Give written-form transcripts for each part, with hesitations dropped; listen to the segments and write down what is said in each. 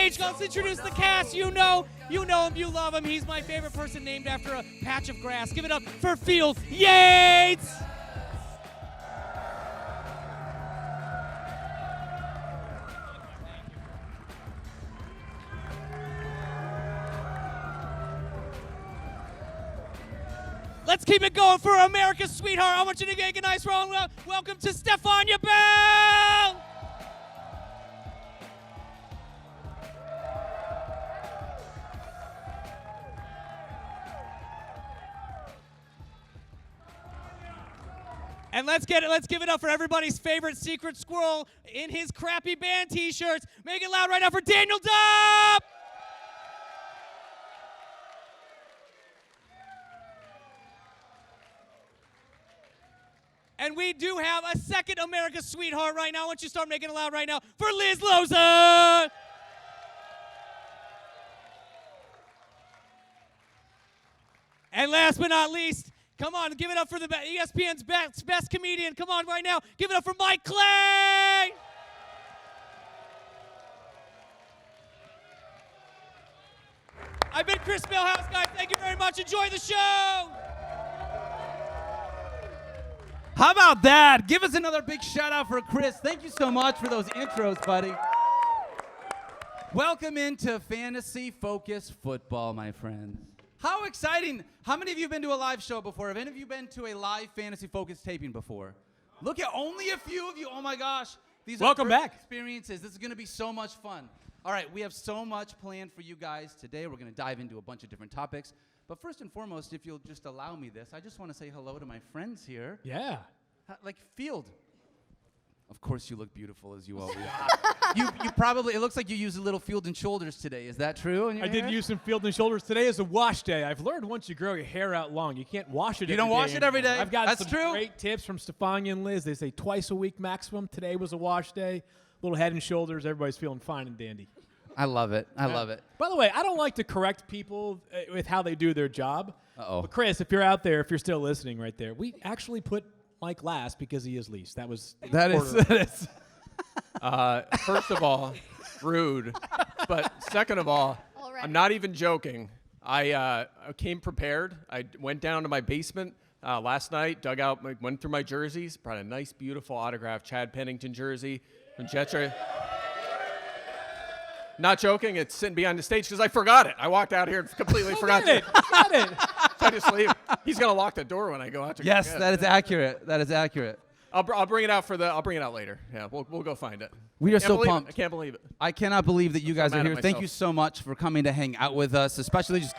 stage. Let's introduce the cast. You know him, you love him. He's my favorite person named after a patch of grass. Give it up for Field Yates. Let's keep it going for America's sweetheart. I want you to get a nice round. Welcome to Stephania Bell. And let's give it up for everybody's favorite secret squirrel in his crappy band t-shirts. Make it loud right now for Daniel Dopp. And we do have a second America's sweetheart right now. I want you to start making it loud right now for Liz Loza. And last but not least, come on, give it up for the ESPN's best comedian. Come on right now. Give it up for Mike Clay. I've been Chris Millhouse, guys. Thank you very much. Enjoy the show. How about that? Give us another big shout out for Chris. Thank you so much for those intros, buddy. Welcome into Fantasy Focus Football, my friends. How exciting. How many of you have been to a live show before? Have any of you been to a live Fantasy Focus taping before? Look at only a few of you. Oh my gosh. These Welcome are great back. experiences. This is going to be so much fun. All right, we have so much planned for you guys today. We're going to dive into a bunch of different topics. But first and foremost, if you'll just allow me this, I just want to say hello to my friends here. Yeah. Like Field. Of course you look beautiful as you always do. You probably, it looks like you used a little Field and Shoulders today. Is that true? I did use some Field and Shoulders. Today is a wash day. I've learned once you grow your hair out long, you can't wash it every day. You don't wash it every day? I've got That's some true. great tips from Stephania and Liz. They say twice a week maximum. Today was a wash day. Little head and shoulders. Everybody's feeling fine and dandy. I love it. I love it. By the way, I don't like to correct people with how they do their job. Uh-oh. But Chris, if you're out there, if you're still listening right there, we actually put Mike last because he is least. That is. First of all, rude. But second of all, I'm not even joking. I came prepared. I went down to my basement last night, went through my jerseys, brought a nice, beautiful autographed Chad Pennington jersey from Jetra. Not joking. It's sitting behind the stage because I forgot it. I walked out here and completely forgot it. Got it. So I just leave. He's gonna lock the door when I go out. Yes, that is accurate. That is accurate. I'll bring it out I'll bring it out later. Yeah, we'll go find it. We are so pumped. I can't believe it. I cannot believe that you guys are mad at here. Thank myself. you so much for coming to hang out with us, especially just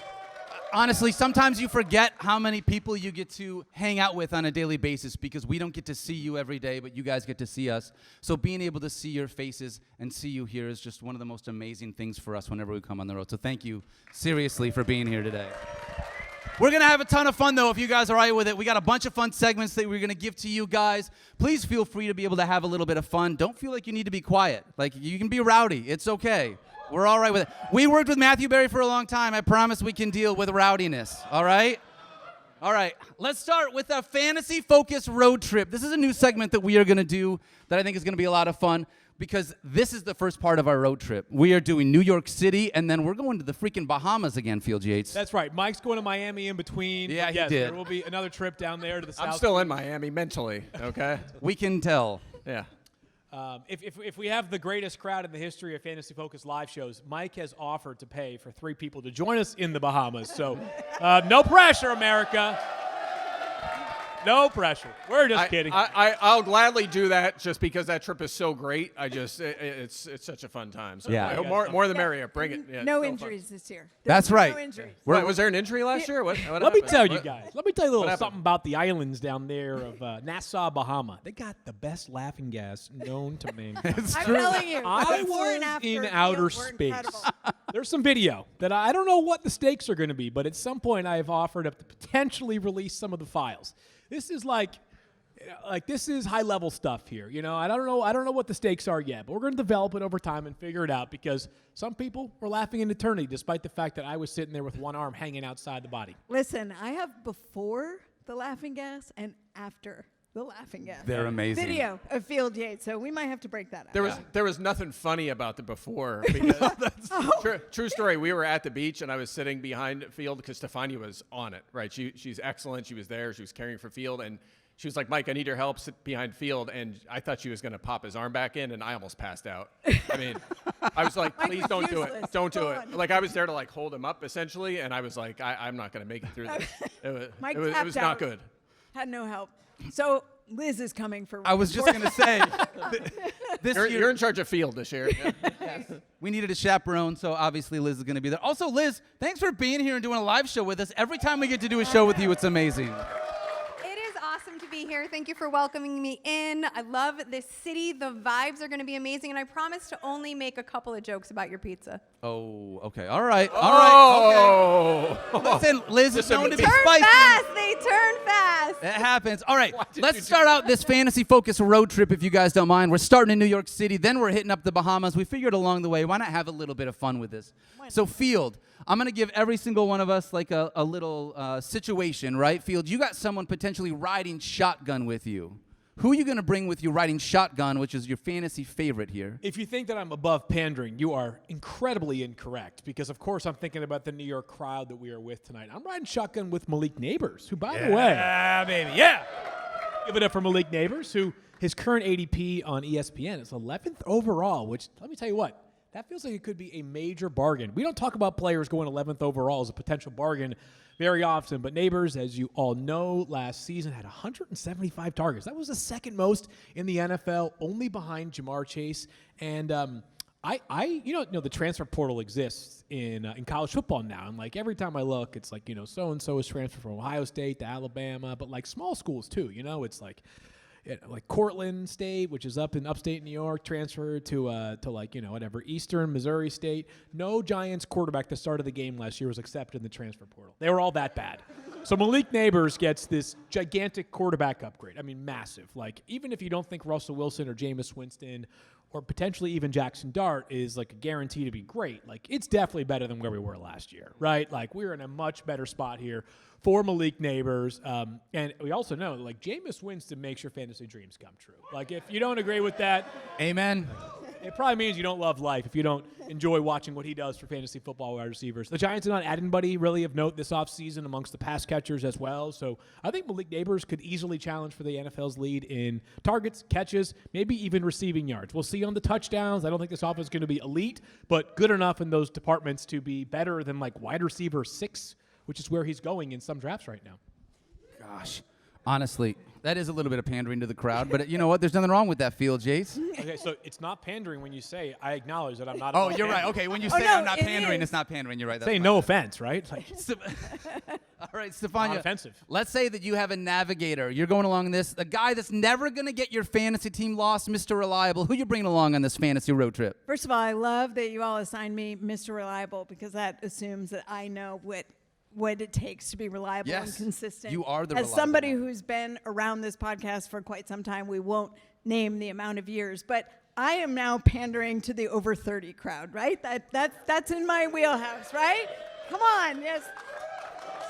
honestly, sometimes you forget how many people you get to hang out with on a daily basis because we don't get to see you every day, but you guys get to see us. So being able to see your faces and see you here is just one of the most amazing things for us whenever we come on the road. So thank you seriously for being here today. We're going to have a ton of fun, though, if you guys are all right with it. We got a bunch of fun segments that we're going to give to you guys. Please feel free to be able to have a little bit of fun. Don't feel like you need to be quiet. Like, you can be rowdy. It's okay. We're all right with it. We worked with Matthew Berry for a long time. I promise we can deal with rowdiness. All right? All right. Let's start with a Fantasy Focus road trip. This is a new segment that we are going to do that I think is going to be a lot of fun because this is the first part of our road trip. We are doing New York City, and then we're going to the freaking Bahamas again, Field Yates. That's right. Mike's going to Miami in between. Yeah, yes, he did. There will be another trip down there to the south. I'm still in Miami mentally. Okay. We can tell. Yeah. If we have the greatest crowd in the history of Fantasy Focus live shows, Mike has offered to pay for 3 people to join us in the Bahamas. So no pressure, America. No pressure. We're just kidding. I'll gladly do that just because that trip is so great. It's such a fun time. So Yeah. I hope more the merrier. Bring it. Yeah, No so injuries this year. That's right. No injuries. Was there an injury last year? What Let me happened? tell you What- guys. Let me tell you a little happened? something about the islands down there of Nassau, Bahama. They got the best laughing gas known to mankind. It's I'm true. telling you. I the before and was after in meals outer were space. incredible. There's some video that I don't know what the stakes are going to be, but at some point I have offered up to potentially release some of the files. This is like this is high level stuff here. You know, I don't know what the stakes are yet, but we're going to develop it over time and figure it out because some people were laughing in eternity despite the fact that I was sitting there with one arm hanging outside the body. Listen, I have before the laughing gas and after the laughing gas. They're amazing. Video of Field Yates. So we might have to break that out. There was nothing funny about the before. Because true story. We were at the beach, and I was sitting behind Field because Stephania was on it. Right? She's excellent. She was there. She was caring for Field, and she was like, "Mike, I need your help. Sit behind Field." And I thought she was going to pop his arm back in, and I almost passed out. I mean, I was like, "Please don't do it. Don't do it." Like I was there to like hold him up essentially, and I was like, "I'm not going to make it through this." It was not good. Had no help. So Liz is coming for. I was just going to say, You're in charge of Field this year. Yeah. we needed a chaperone, so obviously Liz is going to be there. Also, Liz, thanks for being here and doing a live show with us. Every time we get to do a show with you, it's amazing. Awesome to be here. Thank you for welcoming me in. I love this city. The vibes are going to be amazing, and I promise to only make a couple of jokes about your pizza. Oh, okay. All right. Okay. Oh. Listen, Liz is known to be Turn spicy. fast. They turn fast. It happens. All right, let's start out this fantasy-focused road trip, if you guys don't mind. We're starting in New York City, then we're hitting up the Bahamas. We figured along the way, why not have a little bit of fun with this? So, Field, I'm going to give every single one of us like a little situation, right? Field, you got someone potentially riding shotgun with you. Who are you going to bring with you riding shotgun, which is your fantasy favorite here? If you think that I'm above pandering, you are incredibly incorrect because, of course, I'm thinking about the New York crowd that we are with tonight. I'm riding shotgun with Malik Neighbors, who, by the way, baby, yeah. give it up for Malik Neighbors, who his current ADP on ESPN is 11th overall, which, let me tell you what, that feels like it could be a major bargain. We don't talk about players going 11th overall as a potential bargain very often, but Neighbors, as you all know, last season had 175 targets. That was the second most in the NFL, only behind Jamar Chase. And the transfer portal exists in college football now, and like every time I look, it's like so and so is transferred from Ohio State to Alabama, but like small schools too. It's like Cortland State, which is up in upstate New York, transferred to Eastern Missouri State. No Giants quarterback that started the game last year was accepted in the transfer portal. They were all that bad. So Malik Neighbors gets this gigantic quarterback upgrade. I mean, massive. Like, even if you don't think Russell Wilson or Jameis Winston or potentially even Jackson Dart is like a guarantee to be great, like it's definitely better than where we were last year, right? Like we're in a much better spot here for Malik Neighbors. And we also know like Jameis Winston makes your fantasy dreams come true. Like if you don't agree with that, amen. It probably means you don't love life if you don't enjoy watching what he does for fantasy football wide receivers. The Giants did not add anybody really of note this offseason amongst the pass catchers as well. So I think Malik Neighbors could easily challenge for the NFL's lead in targets, catches, maybe even receiving yards. We'll see on the touchdowns. I don't think this offense is going to be elite, but good enough in those departments to be better than like wide receiver 6, which is where he's going in some drafts right now. Gosh. Honestly, that is a little bit of pandering to the crowd, but you know what? There's nothing wrong with that, Field, Jace. Okay, so it's not pandering when you say I acknowledge that I'm not. Oh, you're right. Okay, when you say I'm not pandering, it's not pandering. You're right. Say no offense, right? Like, all right, Stephania. Not offensive. Let's say that you have a navigator. You're going along this, a guy that's never going to get your fantasy team lost, Mr. Reliable. Who you bringing along on this fantasy road trip? First of all, I love that you all assigned me Mr. Reliable because that assumes that I know what it takes to be reliable and consistent. You are the As reliable somebody one. who's been around this podcast for quite some time, we won't name the amount of years, but I am now pandering to the over 30 crowd, right? That's in my wheelhouse, right? Come on, yes.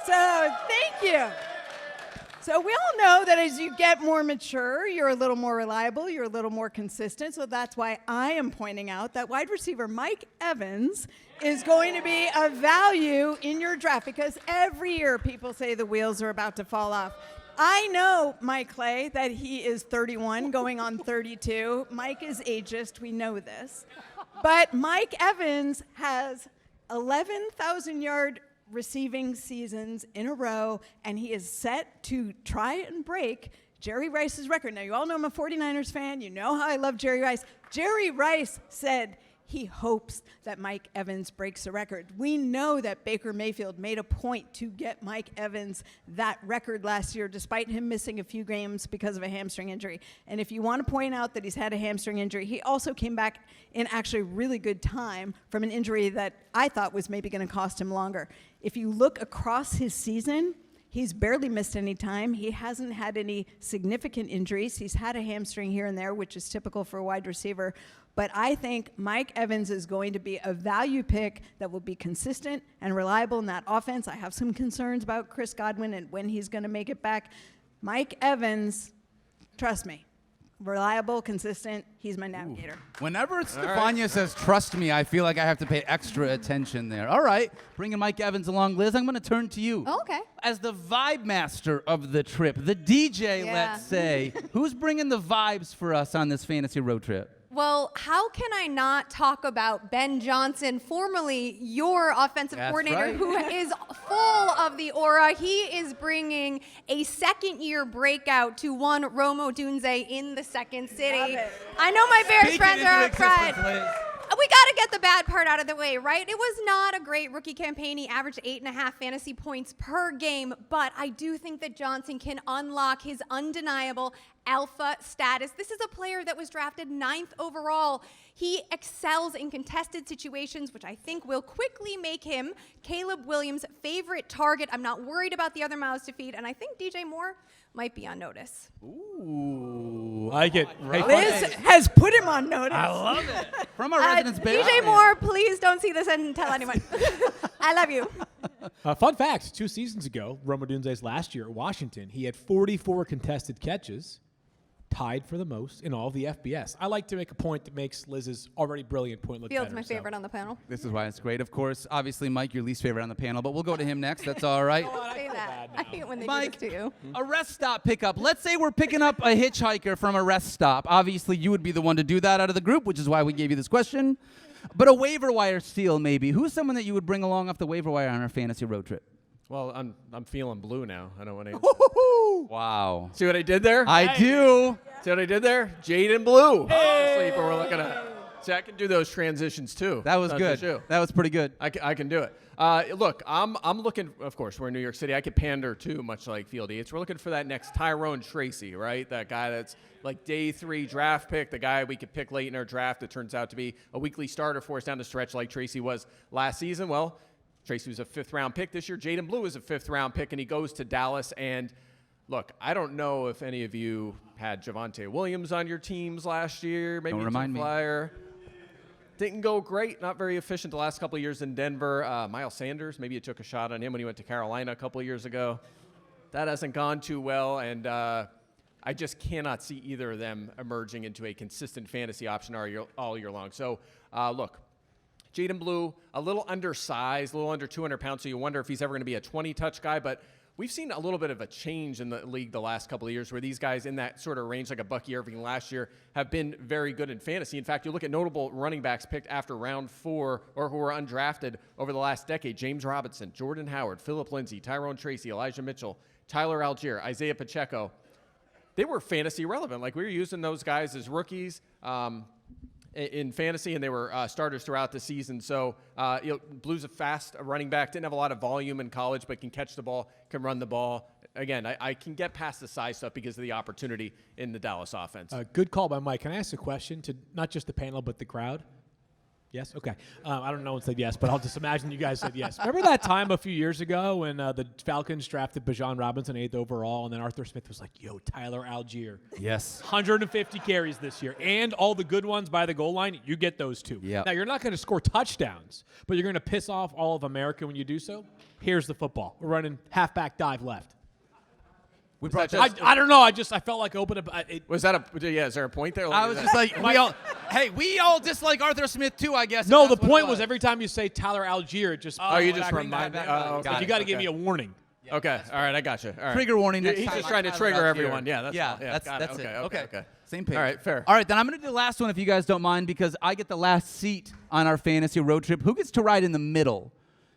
So thank you. So we all know that as you get more mature, you're a little more reliable, you're a little more consistent. So that's why I am pointing out that wide receiver Mike Evans is going to be a value in your draft because every year people say the wheels are about to fall off. I know Mike Clay, that he is 31 going on 32. Mike is ageist. We know this. But Mike Evans has 11,000-yard receiving seasons in a row, and he is set to try and break Jerry Rice's record. Now, you all know I'm a 49ers fan. You know how I love Jerry Rice. Jerry Rice said he hopes that Mike Evans breaks the record. We know that Baker Mayfield made a point to get Mike Evans that record last year, despite him missing a few games because of a hamstring injury. And if you want to point out that he's had a hamstring injury, he also came back in actually really good time from an injury that I thought was maybe going to cost him longer. If you look across his season, he's barely missed any time. He hasn't had any significant injuries. He's had a hamstring here and there, which is typical for a wide receiver. But I think Mike Evans is going to be a value pick that will be consistent and reliable in that offense. I have some concerns about Chris Godwin and when he's going to make it back. Mike Evans, Trust me. Reliable, consistent. He's my navigator. Whenever Stephania says trust me, I feel like I have to pay extra attention there. All right, bringing Mike Evans along. Liz, I'm going to turn to you. Oh, okay. As the vibe master of the trip, the DJ, let's say, who's bringing the vibes for us on this fantasy road trip? Well, how can I not talk about Ben Johnson, formerly your offensive coordinator, right. who is full of the aura. He is bringing a second-year breakout to one Romo Dunze in the second city. I know my Bears friends are up front. We got to get the bad part out of the way, right? It was not a great rookie campaign. He averaged 8.5 fantasy points per game, but I do think that Johnson can unlock his undeniable alpha status. This is a player that was drafted 9th overall. He excels in contested situations, which I think will quickly make him Caleb Williams' favorite target. I'm not worried about the other mouths to feed, and I think DJ Moore might be on notice. Ooh, I get. Liz has put him on notice. I love it. From a residence Bears DJ fan. Moore, please don't see this and tell anyone. I love you. Fun fact, 2 seasons ago, Romo Dunze's last year at Washington, he had 44 contested catches, tied for the most in all of the FBS. I like to make a point that makes Liz's already brilliant point look Field's better. my favorite on the panel. This is why it's great. Of course, obviously, Mike, your least favorite on the panel, but we'll go to him next. That's all right. Don't say that. I hate when they Mike, do this to you. a rest stop pickup. Let's say we're picking up a hitchhiker from a rest stop. Obviously, you would be the one to do that out of the group, which is why we gave you this question. But a waiver wire steal, maybe. Who's someone that you would bring along off the waiver wire on our fantasy road trip? Well, I'm feeling blue now. I don't want to. Wow. See what I did there? I do. See what I did there? Jade and blue. Sleeper we're looking at. See, I can do those transitions too. That was Not good. just you. That was pretty good. I can do it. Look, I'm looking. Of course, we're in New York City. I could pander too, much like Field Yates. We're looking for that next Tyrone Tracy, right? That guy that's like day 3 draft pick, the guy we could pick late in our draft that turns out to be a weekly starter for us down the stretch, like Tracy was last season. Well, Tracy was a 5th round pick this year. Jaden Blue is a 5th round pick, and he goes to Dallas. And look, I don't know if any of you had Javonte Williams on your teams last year. Maybe Don't remind me. flyer. Didn't go great. Not very efficient the last couple of years in Denver. Miles Sanders, maybe you took a shot on him when he went to Carolina a couple of years ago. That hasn't gone too well, and I just cannot see either of them emerging into a consistent fantasy option all year long. So, look, Jaden Blue, a little undersized, a little under 200 pounds, so you wonder if he's ever going to be a 20-touch guy, but we've seen a little bit of a change in the league the last couple of years where these guys in that sort of range, like a Bucky Irving last year, have been very good in fantasy. In fact, you look at notable running backs picked after round 4 or who were undrafted over the last decade: James Robinson, Jordan Howard, Phillip Lindsay, Tyrone Tracy, Elijah Mitchell, Tyler Algier, Isaiah Pacheco. They were fantasy relevant. Like, we were using those guys as rookies in fantasy, and they were starters throughout the season. So, Blue's a fast running back, didn't have a lot of volume in college, but can catch the ball, can run the ball. Again, I can get past the size stuff because of the opportunity in the Dallas offense. Good call by Mike. Can I ask a question to not just the panel, but the crowd? Yes? Okay. I don't know one said yes, but I'll just imagine you guys said yes. Remember that time a few years ago when the Falcons drafted Bijan Robinson 8th overall, and then Arthur Smith was like, yo, Tyler Algier. Yes. 150 carries this year. And all the good ones by the goal line, you get those too. Yep. Now, you're not going to score touchdowns, but you're going to piss off all of America when you do so. Here's the football. We're running halfback dive left. We brought just, I don't know. I felt like opening up. was that is there a point there? I was just like, we all dislike Arthur Smith too, I guess. No, if the that's what point it was every time you say Tyler Algier, it just. Oh, you just bring that remind me. back Oh, up. okay. You got to give Okay. me a warning. Okay, all right, I got you. All right. Trigger warning. Yeah, next he's time just on trying to Tyler trigger Algier. everyone. Yeah, that's all. Yeah, got that's it. Okay. Same page. All right, fair. All right, then I'm going to do the last one if you guys don't mind, because I get the last seat on our fantasy road trip. Who gets to ride in the middle?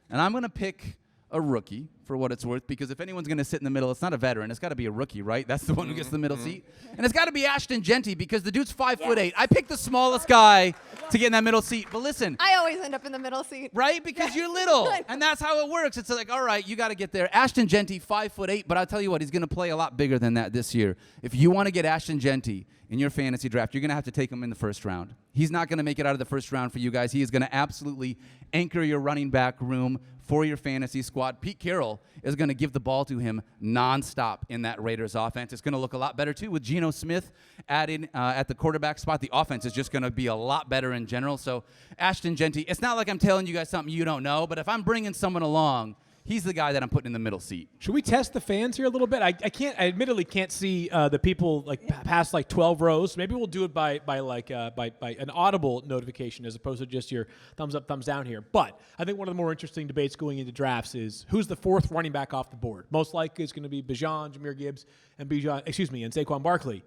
And I'm going to pick a rookie for what it's worth, because if anyone's going to sit in the middle, it's not a veteran. It's got to be a rookie, right? That's the one who gets the middle seat. And it's got to be Ashton Genty, because the dude's 5'8". I picked the smallest guy to get in that middle seat. But listen. I always end up in the middle seat. Right? Because you're little. And that's how it works. It's like, all right, you got to get there. Ashton Genty, 5'8", but I'll tell you what, he's going to play a lot bigger than that this year. If you want to get Ashton Genty in your fantasy draft, you're going to have to take him in the first round. He's not going to make it out of the first round for you guys. He is going to absolutely anchor your running back room for your fantasy squad. Pete Carroll is going to give the ball to him nonstop in that Raiders offense. It's going to look a lot better, too, with Geno Smith added at the quarterback spot. The offense is just going to be a lot better in general. So Ashton Genty, it's not like I'm telling you guys something you don't know, but if I'm bringing someone along he's the guy that I'm putting in the middle seat. Should we test the fans here a little bit? I admittedly can't see the people past 12 rows. Maybe we'll do it by an audible notification as opposed to just your thumbs up, thumbs down here. But I think one of the more interesting debates going into drafts is who's the fourth running back off the board. Most likely it's going to be Bijan, Jahmyr Gibbs, and Saquon Barkley.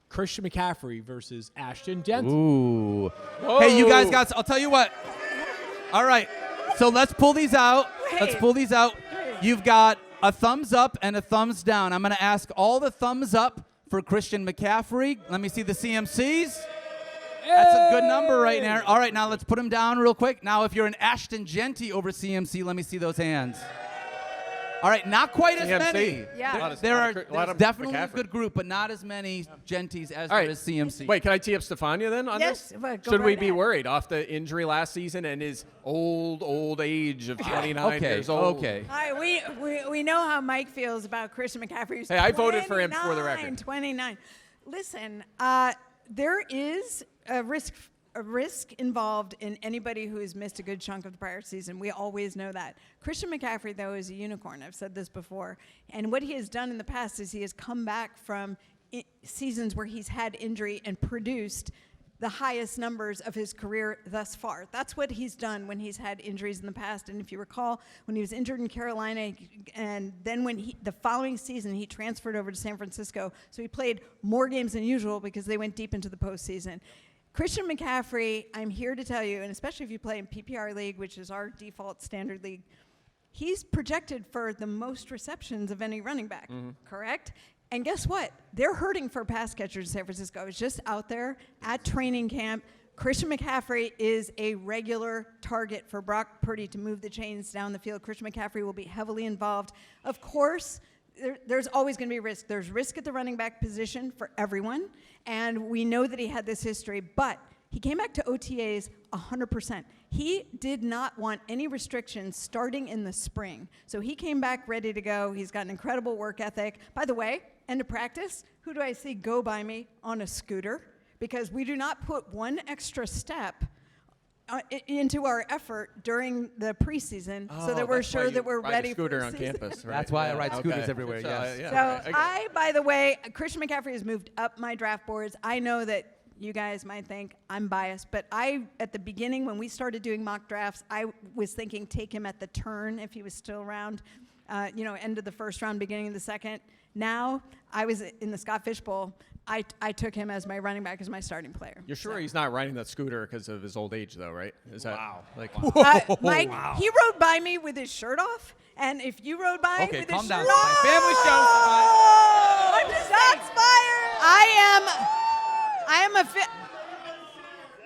Christian McCaffrey versus Ashton Jensen. Ooh. Whoa. Hey, you guys I'll tell you what. All right. So let's pull these out. You've got a thumbs up and a thumbs down. I'm going to ask all the thumbs up for Christian McCaffrey. Let me see the CMCs. That's a good number right there. All right, now let's put them down real quick. Now, if you're an Ashton Genty over CMC, let me see those hands. All right, not quite as many. Yeah. There's definitely a good group, but not as many Genties as there is CMC. Wait, can I tee up Stephania then on this? Should we be worried off the injury last season and his old age of 29 years old? Okay. All right, we know how Mike feels about Christian McCaffrey. Hey, I voted for him for the record. 29. Listen, there is a risk involved in anybody who has missed a good chunk of the prior season. We always know that. Christian McCaffrey, though, is a unicorn. I've said this before. And what he has done in the past is he has come back from seasons where he's had injury and produced the highest numbers of his career thus far. That's what he's done when he's had injuries in the past. And if you recall, when he was injured in Carolina, and then the following season, he transferred over to San Francisco. So he played more games than usual because they went deep into the postseason. Christian McCaffrey, I'm here to tell you, and especially if you play in PPR League, which is our default standard league, he's projected for the most receptions of any running back, correct? And guess what? They're hurting for pass catchers in San Francisco. I was just out there at training camp. Christian McCaffrey is a regular target for Brock Purdy to move the chains down the field. Christian McCaffrey will be heavily involved. Of course, there's always going to be risk. There's risk at the running back position for everyone, and we know that he had this history, but he came back to OTAs 100%. He did not want any restrictions starting in the spring, so he came back ready to go. He's got an incredible work ethic. By the way, end of practice, who do I see go by me on a scooter? Because we do not put one extra step into our effort during the preseason so that we're sure that we're ready for scooter the on season. campus, right? That's why I ride scooters everywhere, yes. So by the way, Christian McCaffrey has moved up my draft boards. I know that you guys might think I'm biased, but at the beginning when we started doing mock drafts, I was thinking take him at the turn if he was still around, end of the first round, beginning of the second. Now, I was in the Scott Fish Bowl. I took him as my running back, as my starting player. You're sure he's not riding that scooter because of his old age, though, right? Is that Mike, he rode by me with his shirt off, and if you rode by with his shirt off, Family show. I'm just shots fired.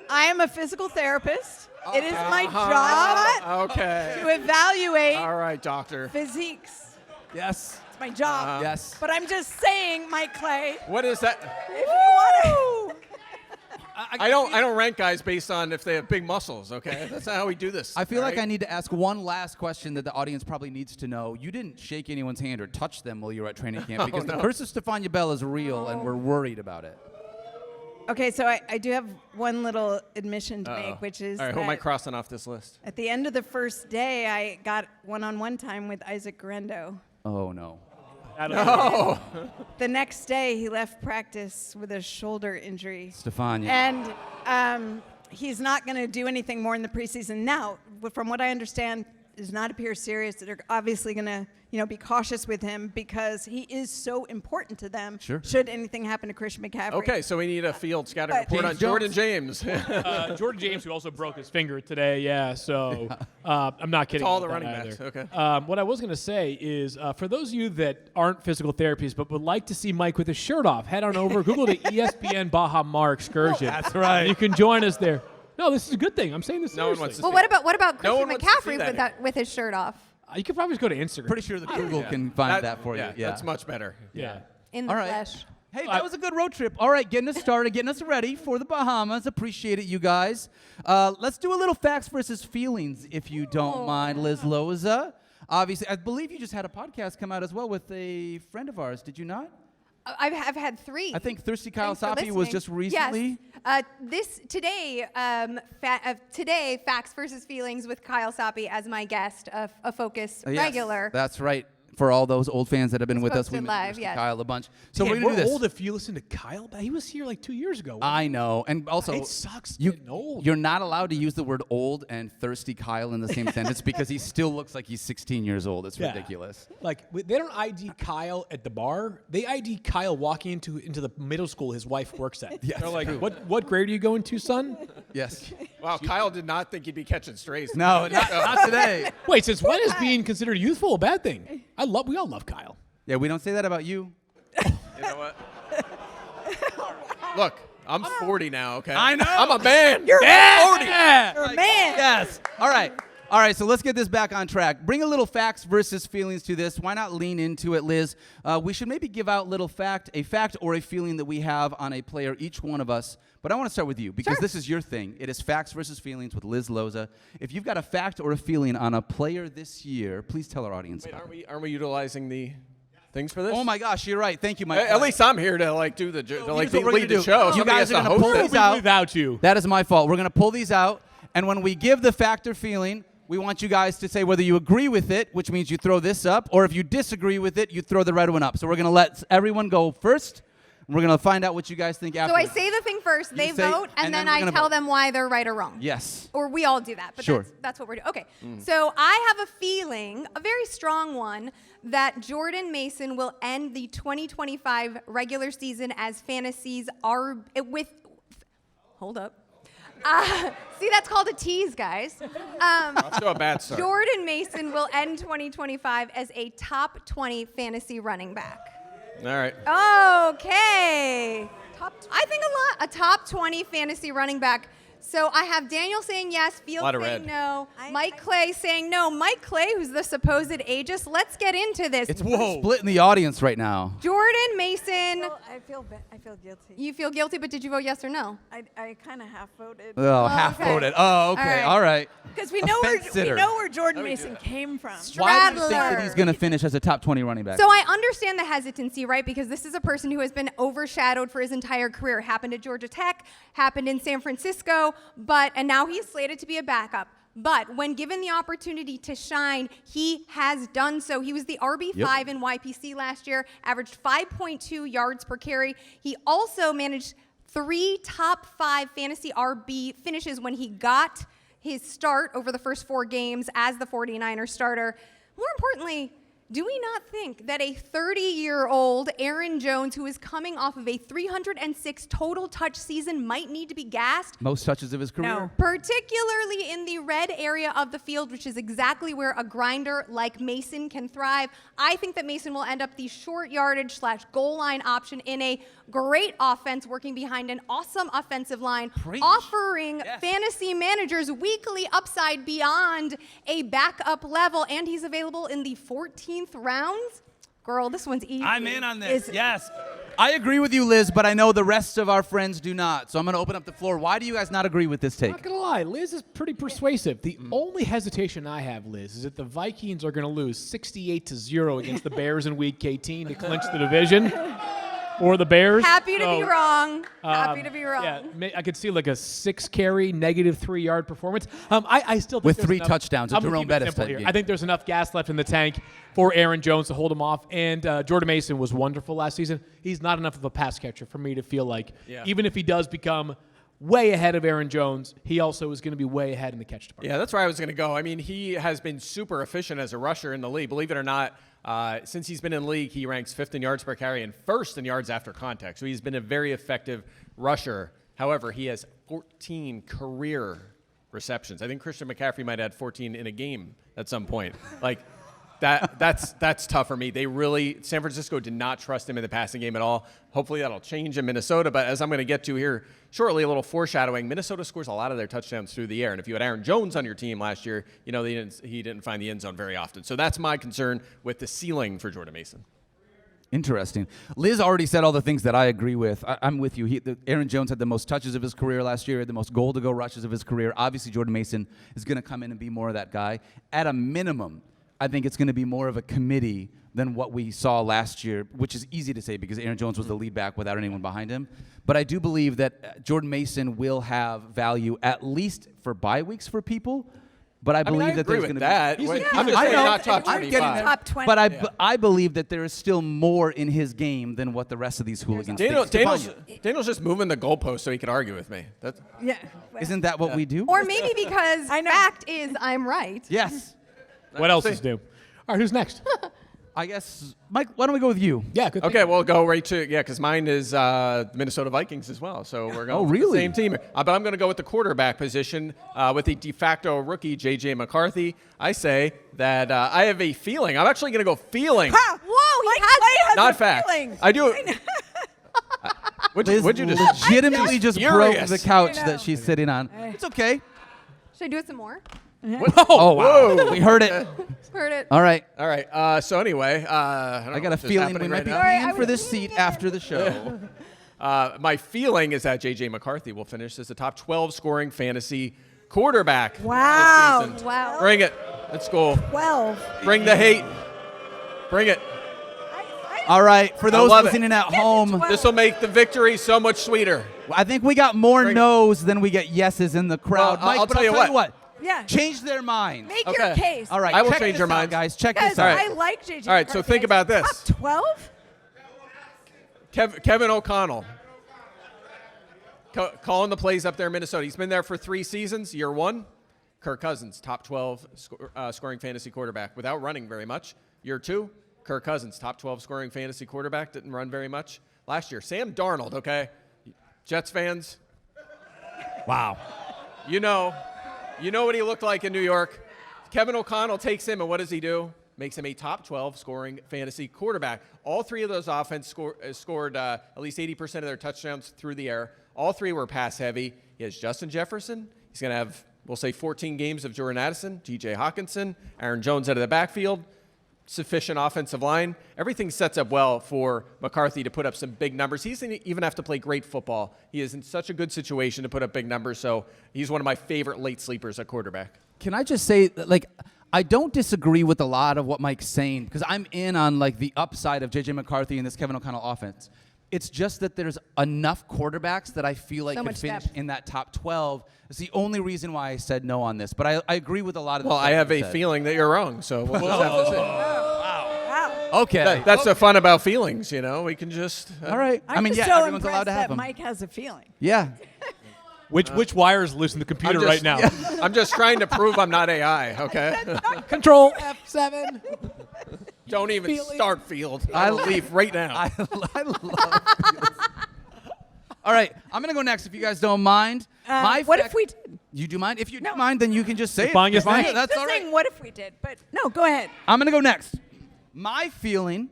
I am a physical therapist. It is my job to evaluate all right, doctor. physiques. Yes. It's my job. Yes. But I'm just saying, Mike Clay. What is that? If you want to. I don't rank guys based on if they have big muscles, okay? That's not how we do this. I feel like I need to ask one last question that the audience probably needs to know. You didn't shake anyone's hand or touch them while you were at training camp because the curse of Stephania Bell is real, and we're worried about it. Okay, so I do have one little admission to make, which is all right, who am I crossing off this list? at the end of the first day, I got one-on-one time with Isaac Garendo. Oh, no. No. The next day, he left practice with a shoulder injury. Stephania. And he's not going to do anything more in the preseason. Now, from what I understand, does not appear serious. They're obviously going to, be cautious with him because he is so important to them. Sure. Should anything happen to Christian McCaffrey. Okay, so we need a field scouting report on Jordan James. Jordan James, who also broke his finger today, so I'm not kidding. It's all the about running that backs, either. okay. What I was going to say is, for those of you that aren't physical therapists but would like to see Mike with his shirt off, head on over, Google the ESPN Baja Mar excursion. That's right. You can join us there. No, this is a good thing. I'm saying this No one seriously. wants to Well, see what about No one Christian wants to see McCaffrey that with his shirt off? You can probably just go to Instagram. Pretty sure the Google can find that for you. Yeah. That's much better. Yeah. In the All right. flesh. Hey, that was a good road trip. All right, getting us started, getting us ready for the Bahamas. Appreciate it, you guys. Let's do a little facts versus feelings, if you don't mind, Liz Loza. Obviously, I believe you just had a podcast come out as well with a friend of ours. Did you not? I've had 3. I think Thirsty Kyle Thanks for Soppe was listening. just recently. Yes. Today, Facts versus Feelings with Kyle Soppe as my guest, a Focus Yes, regular. that's right. For all those old fans that have been with us, we Posted miss live, Thirsty yes. Kyle a bunch. So Man, we're gonna do this. old if you listen to Kyle. He was here like 2 years ago. I know, and also It sucks you, getting old. You're not allowed to use the word old and Thirsty Kyle in the same sentence because he still looks like he's 16 years old. It's Yeah. ridiculous. Like they don't ID Kyle at the bar. They ID Kyle walking into the middle school his wife works at. Yes, They're like, true. what grade are you going to, son? Yes. Wow, Kyle did not think he'd be catching strays. No, not today. Wait, since when is being considered youthful a bad thing? We all love Kyle. Yeah, we don't say that about you. You know what? Look, I'm 40 now, okay? I know. I'm a man. You're Yeah. 40. You're a man. Yes. All right. All right, so let's get this back on track. Bring a little facts versus feelings to this. Why not lean into it, Liz? We should maybe give out a fact or a feeling that we have on a player, each one of us. But I want to start with you because this is your thing. It is facts versus feelings with Liz Loza. If you've got a fact or a feeling on a player this year, please tell our audience Wait, about it. aren't we utilizing the things for this? Oh my gosh, you're right. Thank you, Mike. At least I'm here to do the here's lead what we're gonna the do. show. You Somebody guys has are to gonna host pull it. these out. Without you. That is my fault. We're going to pull these out, and when we give the fact or feeling, we want you guys to say whether you agree with it, which means you throw this up, or if you disagree with it, you throw the red one up. So we're going to let everyone go first. And we're going to find out what you guys think after. So I say the thing first, they say- vote, and then we're I gonna tell vote. them why they're right or wrong. Yes. Or we all do that, but Sure. that's what we're doing. Okay, so I have a feeling, a very strong one, that Jordan Mason will end the 2025 regular season as fantasies are with. Hold up. See, that's called a tease, guys. Off to a bad start. Jordan Mason will end 2025 as a top 20 fantasy running back. All right. Okay. I think a top 20 fantasy running back. So I have Daniel saying yes, Fields Lot of saying red. no, Mike Clay saying no. Mike Clay, who's the supposed ageist, let's get into this. It's split in the audience right now. Jordan Mason, I feel guilty. you feel guilty, but did you vote yes or no? I kind of half voted. Oh, half okay. voted. Oh, okay. All All right. Because we know Offense-sitter. where Jordan Mason came from. Why do you think that Straddler. he's going to finish as a top 20 running back? So I understand the hesitancy, right? Because this is a person who has been overshadowed for his entire career. Happened at Georgia Tech, happened in San Francisco, and now he's slated to be a backup. But when given the opportunity to shine, he has done so. He was the RB5 in YPC last year, averaged 5.2 yards per carry. He also managed 3 top 5 fantasy RB finishes when he got his start over the first 4 games as the 49ers starter. More importantly, do we not think that a 30-year-old Aaron Jones, who is coming off of a 306 total touch season, might need to be gassed? Most touches of his career? No. Particularly in the red area of the field, which is exactly where a grinder like Mason can thrive. I think that Mason will end up the short yardage / goal line option in a great offense working behind an awesome offensive line, Preach. offering Yes. fantasy managers weekly upside beyond a backup level, and he's available in the 14th round. Girl, this one's easy. I'm in on this. Yes. I agree with you, Liz, but I know the rest of our friends do not. So I'm going to open up the floor. Why do you guys not agree with this take? Not gonna lie, Liz is pretty persuasive. The only hesitation I have, Liz, is that the Vikings are gonna lose 68-0 against the Bears in Week 18 to clinch the division. Or the Bears. Happy to be wrong. Happy to be wrong. Yeah, I could see like a 6-carry, -3 yard performance. I still think With there's 3 enough- touchdowns, a I'm gonna Jerome keep it Bettis simple type here. game. I think there's enough gas left in the tank for Aaron Jones to hold him off. And Jordan Mason was wonderful last season. He's not enough of a pass catcher for me to feel like, even if he does become way ahead of Aaron Jones, he also is going to be way ahead in the catch department. Yeah, that's where I was going to go. I mean, he has been super efficient as a rusher in the league. Believe it or not, since he's been in the league, he ranks 5th in yards per carry and 1st in yards after contact. So he's been a very effective rusher. However, he has 14 career receptions. I think Christian McCaffrey might have had 14 in a game at some point. Like, that's tough for me. San Francisco did not trust him in the passing game at all. Hopefully that'll change in Minnesota. But as I'm going to get to here shortly, a little foreshadowing, Minnesota scores a lot of their touchdowns through the air. And if you had Aaron Jones on your team last year, you know, he didn't find the end zone very often. So that's my concern with the ceiling for Jordan Mason. Interesting. Liz already said all the things that I agree with. I'm with you. Aaron Jones had the most touches of his career last year, the most goal-to-go rushes of his career. Obviously, Jordan Mason is going to come in and be more of that guy. At a minimum, I think it's going to be more of a committee than what we saw last year, which is easy to say because Aaron Jones was the lead back without anyone behind him. But I do believe that Jordan Mason will have value at least for bye weeks for people. But I believe that there's going to be. I'm just saying not top 25. Top 20. But I believe that there is still more in his game than what the rest of these hooligans think. Daniel's just moving the goalpost so he can argue with me. Yeah. Isn't that what we do? Or maybe because fact is I'm right. Yes. What else is new? All right, who's next? I guess, Mike, why don't we go with you? Yeah, good. Okay, we'll go right to, because mine is the Minnesota Vikings as well. So we're going with the same team. But I'm going to go with the quarterback position with the de facto rookie, J.J. McCarthy. I say that I have a feeling. I'm actually going to go feeling. Ha! Whoa, he has not a fact. feeling. I do. What'd you just legitimately just broke furious. the couch that she's sitting on. It's okay. Should I do it some more? Oh, wow. We heard it. Heard it. All right. All right. So anyway, I got a feeling we might be paying for this seat after the show. My feeling is that J.J. McCarthy will finish as the top 12 scoring fantasy quarterback. Wow. This season. Wow. Bring it. Let's go. 12. Bring the hate. Bring it. All right. For those love it. listening at home, This will make the victory so much sweeter. I think we got more no's than we get yeses in the crowd. Well, Mike, I'll but tell you what. Yeah. Change their minds. Make Okay. your case. All right. I will check change this your out, minds. guys. Check Guys, this out. I like JJ. All right, so think about this. Top 12? Kevin O'Connell. Calling the plays up there in Minnesota. He's been there for 3 seasons. Year 1, Kirk Cousins, top 12 scoring fantasy quarterback without running very much. Year 2, Kirk Cousins, top 12 scoring fantasy quarterback, didn't run very much. Last year, Sam Darnold, okay? Jets fans. Wow. You know what he looked like in New York. Kevin O'Connell takes him, and what does he do? Makes him a top 12 scoring fantasy quarterback. All 3 of those offense scored at least 80% of their touchdowns through the air. All 3 were pass heavy. He has Justin Jefferson. He's going to have, we'll say, 14 games of Jordan Addison, T.J. Hawkinson, Aaron Jones out of the backfield, sufficient offensive line. Everything sets up well for McCarthy to put up some big numbers. He doesn't even have to play great football. He is in such a good situation to put up big numbers, so he's one of my favorite late sleepers at quarterback. Can I just say, like, I don't disagree with a lot of what Mike's saying because I'm in on, like, the upside of J.J. McCarthy and this Kevin O'Connell offense. It's just that there's enough quarterbacks that I feel like could finish in that top 12. It's the only reason why I said no on this. But I agree with a lot of the Well, stuff I have you a said. feeling that you're wrong, so we'll just have to see. Wow. Okay. That's the fun about feelings, you know? We can just... All right. I'm mean, just yeah, so everyone's allowed to have that them. Mike has a feeling. Yeah. Which wire is loose in the computer right now? I'm just trying to prove I'm not AI, okay? Control F7. Don't even start Field. I'll leave right now. I love Fields. All right. I'm going to go next if you guys don't mind. What if we did? You do mind? If you do mind, then you can just say Fine, it. yes, fine. Yeah, that's Just all right. saying, what if we did? But no, go ahead. I'm going to go next. My feeling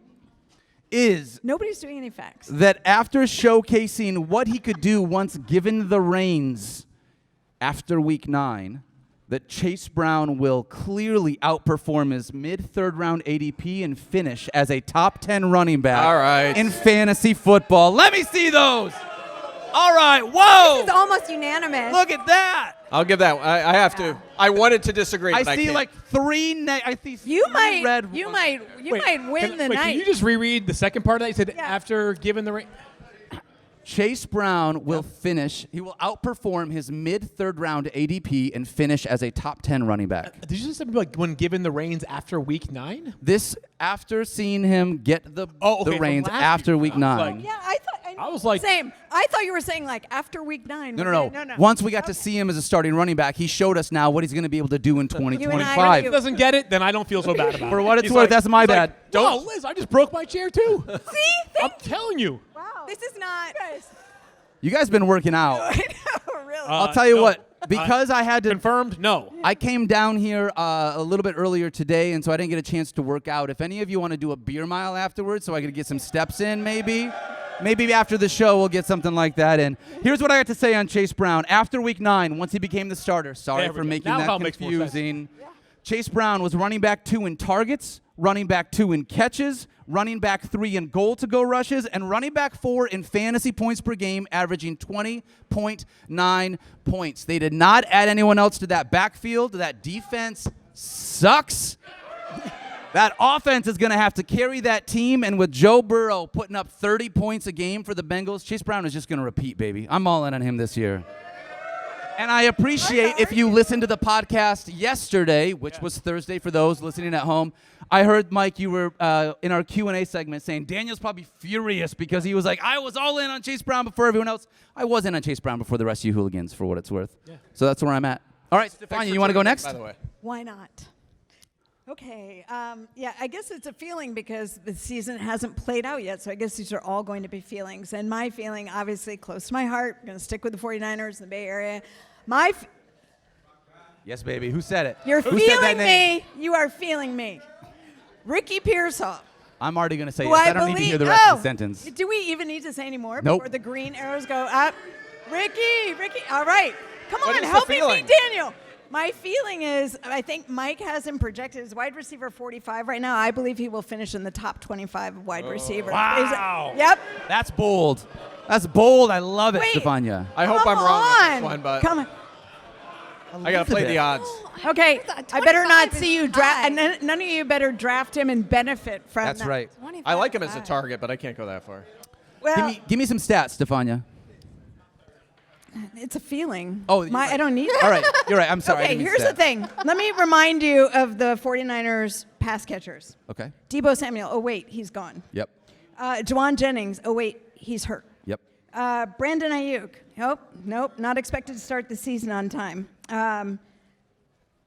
is Nobody's doing any facts. that after showcasing what he could do once given the reins after week 9, that Chase Brown will clearly outperform his mid-third round ADP and finish as a top 10 running back All right. in fantasy football. Let me see those. All right. Whoa. It's almost unanimous. Look at that. I'll give that. I have to. I wanted to disagree, but I see can't. like 3 I see You three might, red you ones. might, you might win the night. Can you just reread the second part of that? You said Yeah. after giving the ring. Chase Brown will finish. He will outperform his mid-third round ADP and finish as a top 10 running back. Did you just say like when given the reins after week 9? This after seeing him get the from reins last after year. week I was 9. like- Yeah, I thought. I was like- same. I thought you were saying like after week 9. No. Once we got to see him as a starting running back, he showed us now what he's going to be able to do in If he 2025. Doesn't get it, then I don't feel so bad about it. For what it's He's worth, like- that's my he's bad. Like, no, Liz, I just broke my chair too. See? I'm telling you. Wow. This is not. Guys. You guys been working out. I know, really. I'll tell you no. what, because I had to. Confirmed? No. I came down here a little bit earlier today, and so I didn't get a chance to work out. If any of you want to do a beer mile afterwards so I could get some steps in, maybe after the show we'll get something like that in. Here's what I got to say on Chase Brown. After week 9, once he became the starter, sorry There we for go. making Now it that all makes more sense. confusing. Chase Brown was running back 2 in targets, running back 2 in catches, running back 3 in goal-to-go rushes, and running back 4 in fantasy points per game, averaging 20.9 points. They did not add anyone else to that backfield. That defense sucks. That offense is going to have to carry that team, and with Joe Burrow putting up 30 points a game for the Bengals, Chase Brown is just going to repeat, baby. I'm all in on him this year. And I appreciate if you listened to the podcast yesterday, which was Thursday for those listening at home. I heard, Mike, you were in our Q&A segment saying Daniel's probably furious because he was like, I was all in on Chase Brown before everyone else. I was in on Chase Brown before the rest of you hooligans, for what it's worth. Yeah. So that's where I'm at. All right, Stephania, you want to go next? By the way. Why not? Okay. Yeah, I guess it's a feeling because the season hasn't played out yet, so I guess these are all going to be feelings. And my feeling, obviously, close to my heart, I'm going to stick with the 49ers in the Bay Area. Yes, baby. Who said it? You're Who said that feeling name? me. You are feeling me. Ricky Pearsall. I'm already going to say Who yes. I don't need to hear the rest of the sentence. Do we even need to say any more Nope. before the green arrows go up? Ricky. All right. Come What on, is the help me feeling? beat Daniel. My feeling is, I think Mike has him projected as wide receiver 45 right now. I believe he will finish in the top 25 of wide receivers. Wow. Yep. That's bold. That's bold. I love it, Wait. Stephania. I hope I'm wrong on this one, but Come on. I got to play the odds. Okay, I better not 25 see you is draft. high. And none of you better draft him and benefit from That's that. right. I like him as a target, but I can't go that far. Well, Give me some stats, Stephania. it's a feeling. Oh, you're I right. don't need All right. You're right. I'm sorry. I Okay, didn't mean here's the stats. thing. Let me remind you of the 49ers pass catchers. Okay. Debo Samuel, oh wait, he's gone. Yep. Juwan Jennings, oh wait, he's hurt. Yep. Brandon Ayuk, nope, not expected to start the season on time.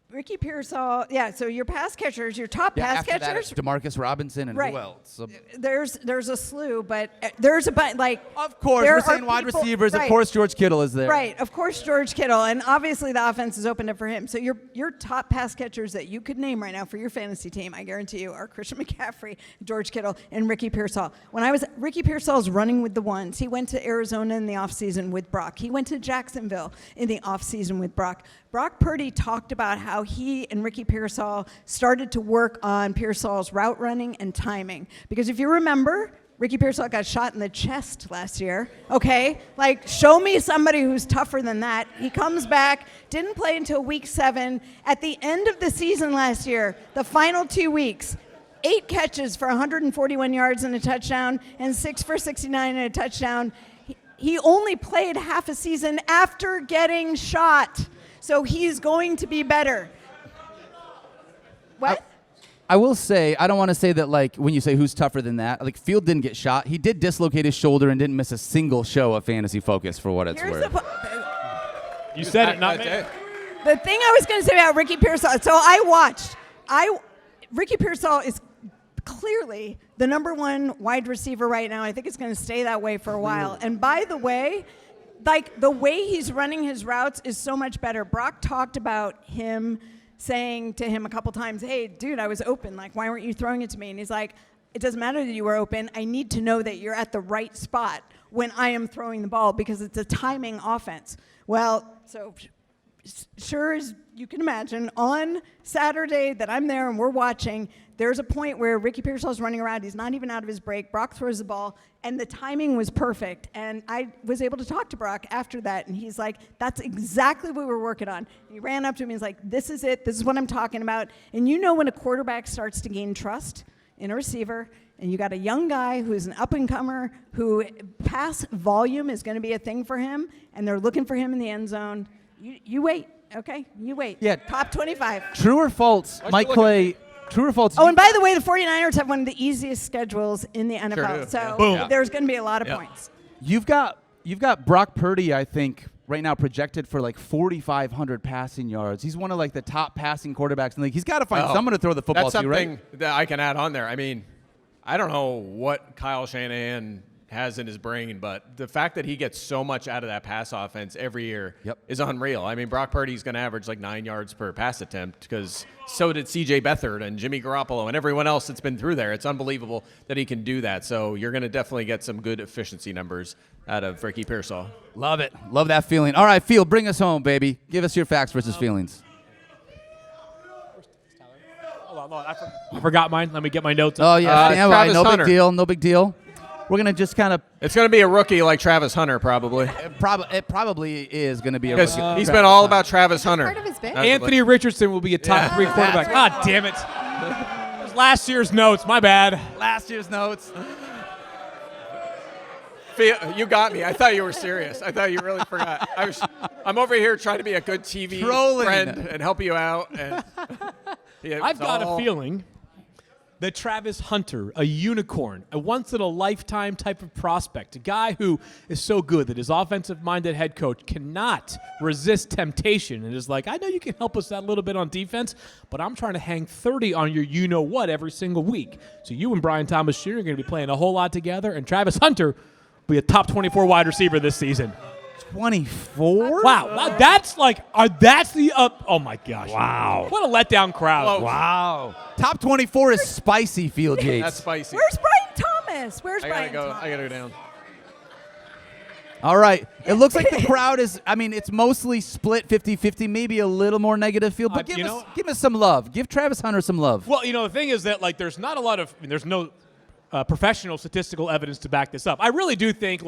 Ricky Pearsall, yeah, so your pass catchers, your top pass after that, catchers, it's DeMarcus Robinson and Right. who else? there's a slew, but there's a bunch, like. Of course, there we're are saying wide people- receivers. Of right. course, George Kittle is there. Right, of course, George Kittle, and obviously the offense is opened up for him. So your top pass catchers that you could name right now for your fantasy team, I guarantee you, are Christian McCaffrey, George Kittle, and Ricky Pearsall. Ricky Pearsall's running with the ones. He went to Arizona in the offseason with Brock. He went to Jacksonville in the offseason with Brock. Brock Purdy talked about how he and Ricky Pearsall started to work on Pearsall's route running and timing. Because if you remember, Ricky Pearsall got shot in the chest last year, okay? Like, show me somebody who's tougher than that. He comes back, didn't play until week 7. At the end of the season last year, the final 2 weeks, 8 catches for 141 yards and a touchdown, and 6 for 69 and a touchdown. He only played half a season after getting shot. So he's going to be better. What? I will say, I don't want to say that, like, when you say who's tougher than that, like, Field didn't get shot. He did dislocate his shoulder and didn't miss a single show of Fantasy Focus, for what it's Here's worth. You said it, not me. The thing I was going to say about Ricky Pearsall, so I watched. Ricky Pearsall is clearly the number 1 wide receiver right now. I think it's going to stay that way for a while. And by the way, like, the way he's running his routes is so much better. Brock talked about him saying to him a couple times, hey, dude, I was open. Like, why weren't you throwing it to me? And he's like, it doesn't matter that you were open. I need to know that you're at the right spot when I am throwing the ball because it's a timing offense. Well, so sure as you can imagine, on Saturday that I'm there and we're watching, there's a point where Ricky Pearsall's running around. He's not even out of his break. Brock throws the ball, and the timing was perfect. And I was able to talk to Brock after that, and he's like, that's exactly what we were working on. He ran up to me. He's like, this is it. This is what I'm talking about. And you know when a quarterback starts to gain trust in a receiver, and you got a young guy who's an up-and-comer who pass volume is going to be a thing for him, and they're looking for him in the end zone, you wait, okay? You wait. Yeah. Top 25. True or false, Mike Clay? True or false? Oh, and by the way, the 49ers have one of the easiest schedules in the NFL. do. So Boom. there's going to be a lot of points. You've got Brock Purdy, I think, right now projected for like 4,500 passing yards. He's one of like the top passing quarterbacks in the league. He's got to find someone to throw the football That's to, right? something that I can add on there. I mean, I don't know what Kyle Shanahan has in his brain, but the fact that he gets so much out of that pass offense every year is unreal. I mean, Brock Purdy's going to average like 9 yards per pass attempt because so did C.J. Beathard and Jimmy Garoppolo and everyone else that's been through there. It's unbelievable that he can do that. So you're going to definitely get some good efficiency numbers out of Ricky Pearsall. Love it. Love that feeling. All right, Field, bring us home, baby. Give us your facts versus feelings. Hold on, I forgot mine. Let me get my notes. Oh, yeah. Stand by. Travis No Hunter. big deal. No big deal. We're going to just kind of It's going to be a rookie like Travis Hunter, probably. it probably is going to be a Because rookie. he's been all about Travis Hunter. Part of his bit. That's Anthony Richardson will be a top 3 quarterback. God damn it. was last year's notes. My bad. Last year's notes. You got me. I thought you were serious. I thought you really forgot. I'm over here trying to be a good TV friend and help you out. And I've got a feeling that Travis Hunter, a unicorn, a once-in-a-lifetime type of prospect, a guy who is so good that his offensive-minded head coach cannot resist temptation and is like, I know you can help us out a little bit on defense, but I'm trying to hang 30 on your you-know-what every single week. So you and Brian Thomas Jr. are going to be playing a whole lot together, and Travis Hunter will be a top 24 wide receiver this season. 24? Wow, that's the oh my gosh. Wow. What a letdown crowd. Close. Wow. Top 24 is spicy, Field Yates. That's spicy. Where's Brian Thomas? Where's Brian Thomas? I gotta go down. All right. It looks like the crowd is, it's mostly split 50-50, maybe a little more negative field, but give us some love. Give Travis Hunter some love. Well, the thing is that, there's not a lot of, there's no professional statistical evidence to back this up. I really do think,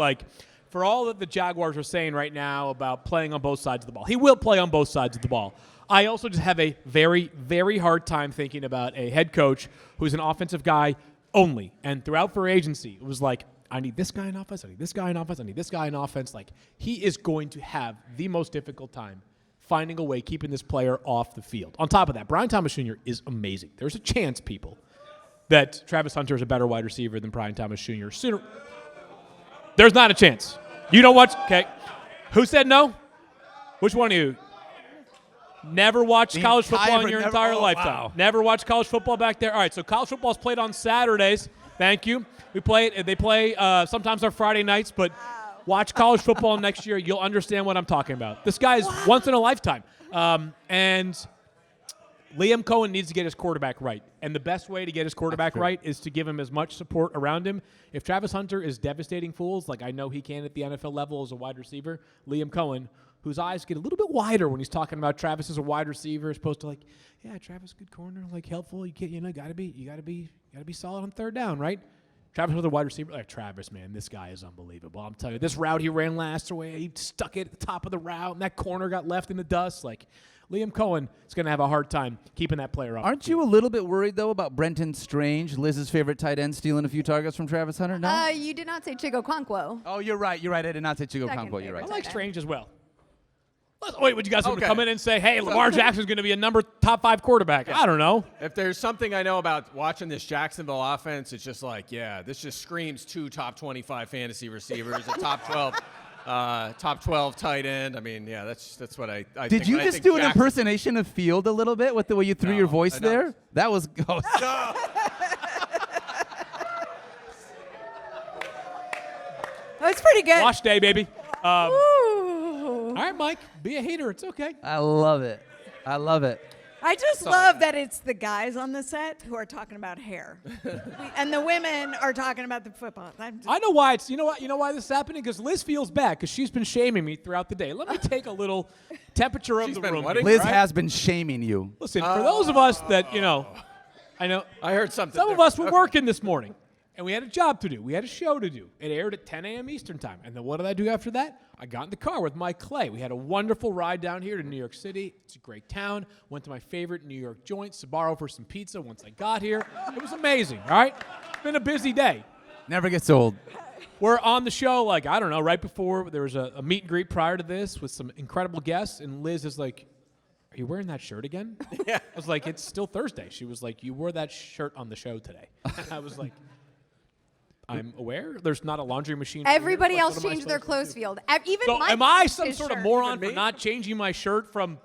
for all that the Jaguars are saying right now about playing on both sides of the ball, he will play on both sides of the ball. I also just have a very, very hard time thinking about a head coach who's an offensive guy only. And throughout free agency, it was like, I need this guy in offense, I need this guy in offense, I need this guy in offense. He is going to have the most difficult time finding a way, keeping this player off the field. On top of that, Brian Thomas Jr. is amazing. There's a chance, people, that Travis Hunter is a better wide receiver than Brian Thomas Jr. Sooner. There's not a chance. You don't watch. Okay. Who said no? Which one of you? Never watched college football in your entire lifetime. Wow. Never watched college football back there. All right, so college football is played on Saturdays. Thank you. They play sometimes on Friday nights, but watch college football next year. You'll understand what I'm talking about. This guy is once in a lifetime. And Liam Cohen needs to get his quarterback right. And the best way to get his quarterback right is to give him as much support around him. If Travis Hunter is devastating fools, like I know he can at the NFL level as a wide receiver, Liam Cohen, whose eyes get a little bit wider when he's talking about Travis as a wide receiver, as opposed to Travis, good corner, helpful. You gotta be solid on third down, right? Travis was a wide receiver. Travis, man, this guy is unbelievable. I'm telling you, this route he ran last way, he stuck it at the top of the route, and that corner got left in the dust. Liam Cohen is going to have a hard time keeping that player up. Aren't you a little bit worried, though, about Brenton Strange, Liz's favorite tight end, stealing a few targets from Travis Hunter? No? You did not say Chigo Okonkwo. Oh, you're right. I did not say Chigo Okonkwo. You're right. I like Strange as well. Wait, would you guys want to come in and say, hey, Lamar Jackson's going to be a top 5 quarterback? I don't know. If there's something I know about watching this Jacksonville offense, it's just this just screams 2 top 25 fantasy receivers, a top 12 tight end. That's what I think. Did you just do an impersonation of Field a little bit with the way you threw your voice there? That was That's pretty good. Wash day, baby. All right, Mike, be a hater. It's okay. I love it. I just love that it's the guys on the set who are talking about hair, and the women are talking about the football. I know why it's. You know why this is happening? Because Liz feels bad because she's been shaming me throughout the day. Let me take a little temperature of the room. Liz has been shaming you. Listen, for those of us that I know. I heard something. Some of us were working this morning, and we had a job to do. We had a show to do. It aired at 10 a.m. Eastern time. And then what did I do after that? I got in the car with Mike Clay. We had a wonderful ride down here to New York City. It's a great town. Went to my favorite New York joint, Sbarro, for some pizza once I got here. It was amazing, all right? It's been a busy day. Never gets old. We're on the show, I don't know, right before there was a meet and greet prior to this with some incredible guests, and Liz is like, are you wearing that shirt again? Yeah. I was like, it's still Thursday. She was like, you wore that shirt on the show today. I was like, I'm aware. There's not a laundry machine. Everybody else changed their clothes field. Even so Mike am I changed some his sort of shirt. moron for not changing my shirt from...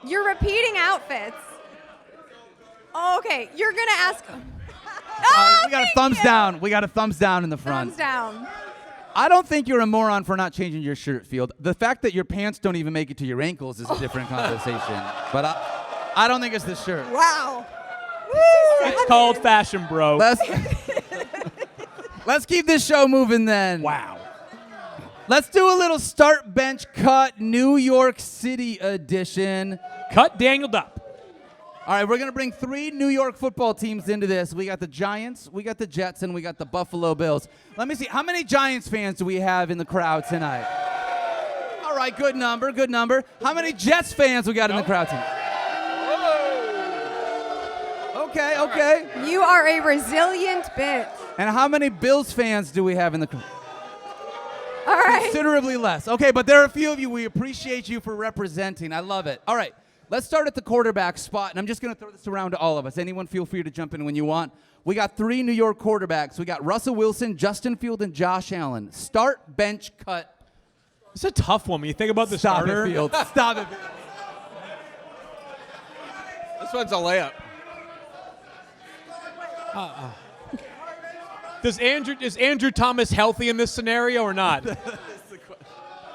You're repeating outfits. Oh, okay, you're going to ask... We got a thumbs down. We got a thumbs down in the front. Thumbs down. I don't think you're a moron for not changing your shirt, Field. The fact that your pants don't even make it to your ankles is a different conversation. But I don't think it's the shirt. Wow. It's called fashion, bro. Let's keep this show moving then. Wow. Let's do a little start bench cut New York City edition. Cut Daniel Dopp. All right, we're going to bring 3 New York football teams into this. We got the Giants, we got the Jets, and we got the Buffalo Bills. Let me see. How many Giants fans do we have in the crowd tonight? All right, good number, good number. How many Jets fans we got in the crowd tonight? Okay. You are a resilient bitch. And how many Bills fans do we have in the crowd? All right. Considerably less. Okay, but there are a few of you. We appreciate you for representing. I love it. All right, let's start at the quarterback spot, and I'm just going to throw this around to all of us. Anyone feel free to jump in when you want. We got 3 New York quarterbacks. We got Russell Wilson, Justin Fields, and Josh Allen. Start, bench, cut. It's a tough one when you think about the Stop starter. it, Fields. Stop it. This one's a layup. Is Andrew Thomas healthy in this scenario or not?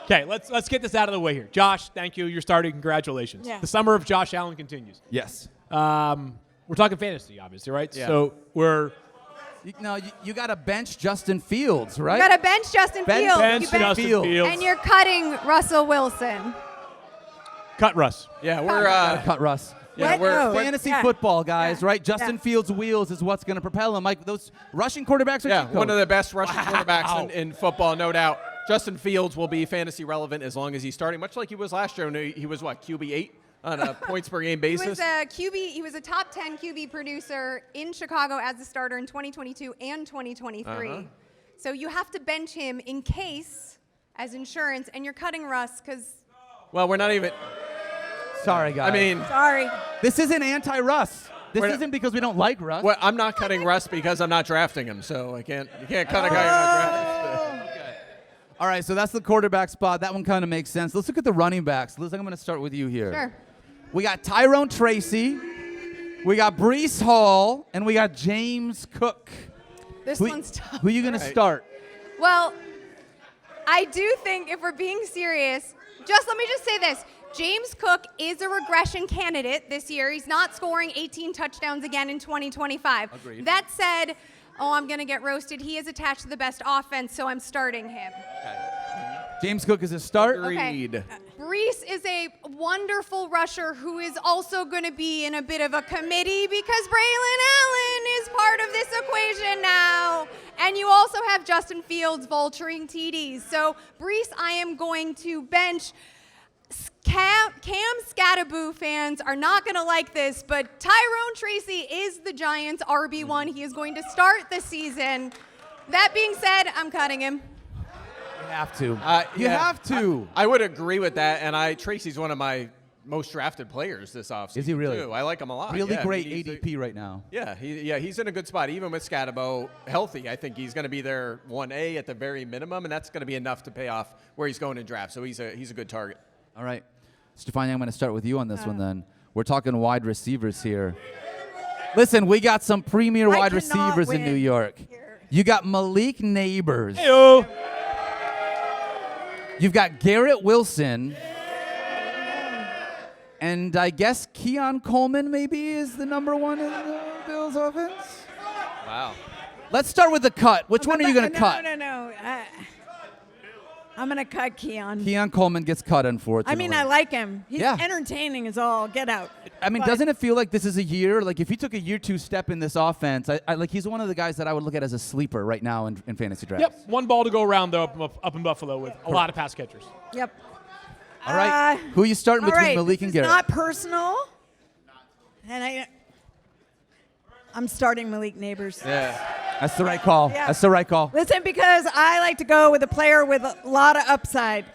Okay, let's get this out of the way here. Josh, thank you. You're starting. Congratulations. Yeah. The summer of Josh Allen continues. Yes. We're talking fantasy, obviously, right? Yeah. So we're You got to bench Justin Fields, right? You got to bench Justin Fields. bench You bench- Justin Fields. Fields. And you're cutting Russell Wilson. Cut Russ. Yeah, we're Cut Russ. yeah, What? we're No. Fantasy Yeah. football, guys, Yeah. right? Justin Yeah. Fields' wheels is what's going to propel him. Like those rushing quarterbacks are yeah, cheat one codes. of the best rushing quarterbacks in football, no doubt. Justin Fields will be fantasy relevant as long as he's starting, much like he was last year. He was what, QB8 on a points per game He basis? was a QB. He was a top 10 QB producer in Chicago as a starter in 2022 and 2023. So you have to bench him in case as insurance, and you're cutting Russ because Well, we're not even. Sorry, guys. I mean, Sorry. this isn't anti-Russ. This We're- isn't because we don't like Russ. well, I'm not cutting Russ because I'm not drafting him, so you can't cut a guy you're not drafting. All right, so that's the quarterback spot. That one kind of makes sense. Let's look at the running backs. Liz, I'm going to start with you here. sure. We got Tyrone Tracy, we got Breece Hall, and we got James Cook. This Who, one's tough. who are you going to Right. start? Well, I do think if we're being serious, let me just say this. James Cook is a regression candidate this year. He's not scoring 18 touchdowns again in 2025. Agreed. That said, I'm going to get roasted. He is attached to the best offense, so I'm starting him. James Cook is a start. Agreed. Breece is a wonderful rusher who is also going to be in a bit of a committee because Braylon Allen is part of this equation now. And you also have Justin Fields vulturing TDs. So Breece, I am going to bench. Cam Scattaboo fans are not going to like this, but Tyrone Tracy is the Giants' RB1. He is going to start the season. That being said, I'm cutting him. You have to. You Yeah, have to. I would agree with that, and Tracy's one of my most drafted players this offseason. Is he really? Too. I like him a lot. Really yeah, great he's ADP right now. he's in a good spot. Even with Scatabo healthy, I think he's going to be their 1A at the very minimum, and that's going to be enough to pay off where he's going in draft. So he's a good target. All right. Stephania, I'm going to start with you on this one then. We're talking wide receivers here. Listen, we got some premier I wide cannot receivers in win New York. here. You got Malik Neighbors. Heyo. You've got Garrett Wilson. And I guess Keon Coleman maybe is the number one in the Bills offense. Wow. Let's start with the cut. Which one are you going to cut? No. I'm going to cut Keon. Keon Coleman gets cut, unfortunately. I mean, I like him. He's Yeah. entertaining as all get out. I mean, But- doesn't it feel like this is a year? Like, if he took a year 2 step in this offense, I like he's one of the guys that I would look at as a sleeper right now in fantasy drafts. Yep, one ball to go around though up in Buffalo with a lot of pass catchers. Yep. All right. Who are you starting All between right, Malik this and is Garrett? not personal. And I'm starting Malik Neighbors. Yeah. That's the right call. Yeah. That's the right call. Listen, because I like to go with a player with a lot of upside.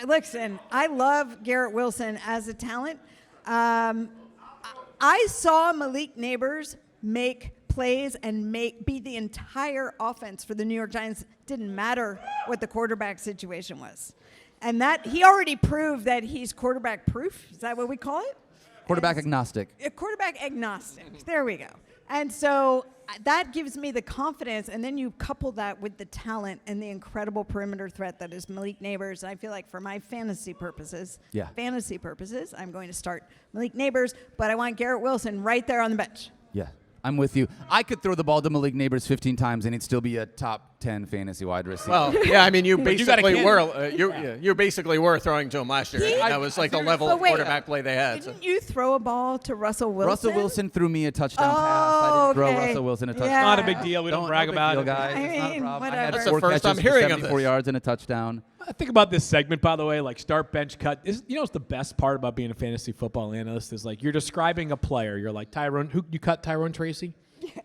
Listen, I love Garrett Wilson as a talent. I saw Malik Neighbors make plays and be the entire offense for the New York Giants. Didn't matter what the quarterback situation was. And that he already proved that he's quarterback proof. Is that what we call it? Quarterback agnostic. Quarterback agnostic. There we go. And so that gives me the confidence, and then you couple that with the talent and the incredible perimeter threat that is Malik Neighbors. I feel like for my fantasy purposes, I'm going to start Malik Neighbors, but I want Garrett Wilson right there on the bench. Yeah, I'm with you. I could throw the ball to Malik Neighbors 15 times, and he'd still be a top 10 fantasy wide receiver. Well, yeah, I mean, you you got a basically kid. were you basically were throwing to him last year. That was like the level But of wait, quarterback play they had. So. Didn't you throw a ball to Russell Wilson? Russell Wilson threw me a touchdown pass. I did just throw okay. Russell Wilson a touchdown. Yeah. Not a big deal. We don't brag no big about deal, it. guys. I It's not a mean, problem. I whatever. had That's the 4 first catches I'm for hearing of 74 this. yards and a touchdown. Think about this segment, by the way, like start, bench, cut. What's the best part about being a fantasy football analyst is like you're describing a player. You're like, who you cut Tyrone Tracy?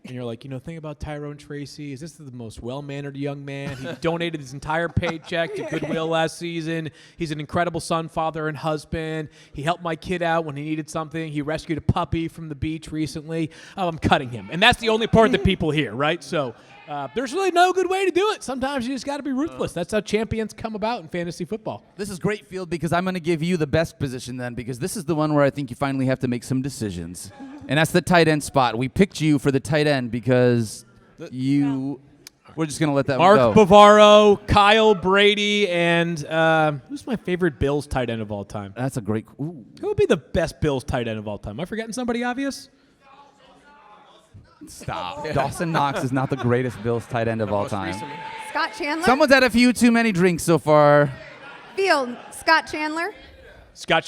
And you're like, think about Tyrone Tracy. Is this the most well-mannered young man? He donated his entire paycheck to Goodwill last season. He's an incredible son, father, and husband. He helped my kid out when he needed something. He rescued a puppy from the beach recently. Oh, I'm cutting him. And that's the only part that people hear, right? So there's really no good way to do it. Sometimes you just got to be ruthless. That's how champions come about in fantasy football. This is great, Field, because I'm going to give you the best position then, because this is the one where I think you finally have to make some decisions. And that's the tight end spot. We picked you for the tight end because we're just going to let that Mark go. Bavaro, Kyle Brady, and who's my favorite Bills tight end of all time? That's a great. Ooh. Who would be the best Bills tight end of all time? Am I forgetting somebody obvious? Stop. Dawson Knox is not the greatest Bills tight end of all time. Scott Chandler. Someone's had a few too many drinks so far. Field. Scott Chandler.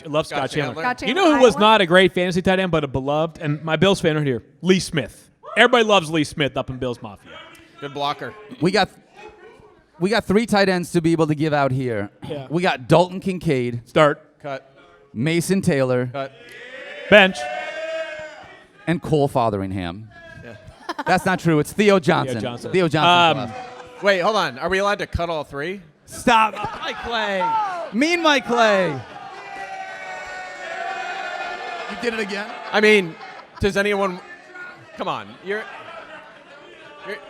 Love Scott Chandler. Scott You Chandler, know who was Iowa. not a great fantasy tight end, but a beloved, and my Bills fan right here, Lee Smith. Everybody loves Lee Smith up in Bills Mafia. Good blocker. We got 3 tight ends to be able to give out here. Yeah. We got Dalton Kincaid, Start. Cut. Mason Taylor, Cut. Bench. and Cole Fotheringham. Yeah. That's not true. It's Theo Johnson. Johnson. Theo Johnson. Wait, hold on. Are we allowed to cut all 3? Stop. Mike Clay. Mean Mike Clay. You did it again? I mean, does anyone? Come on, you're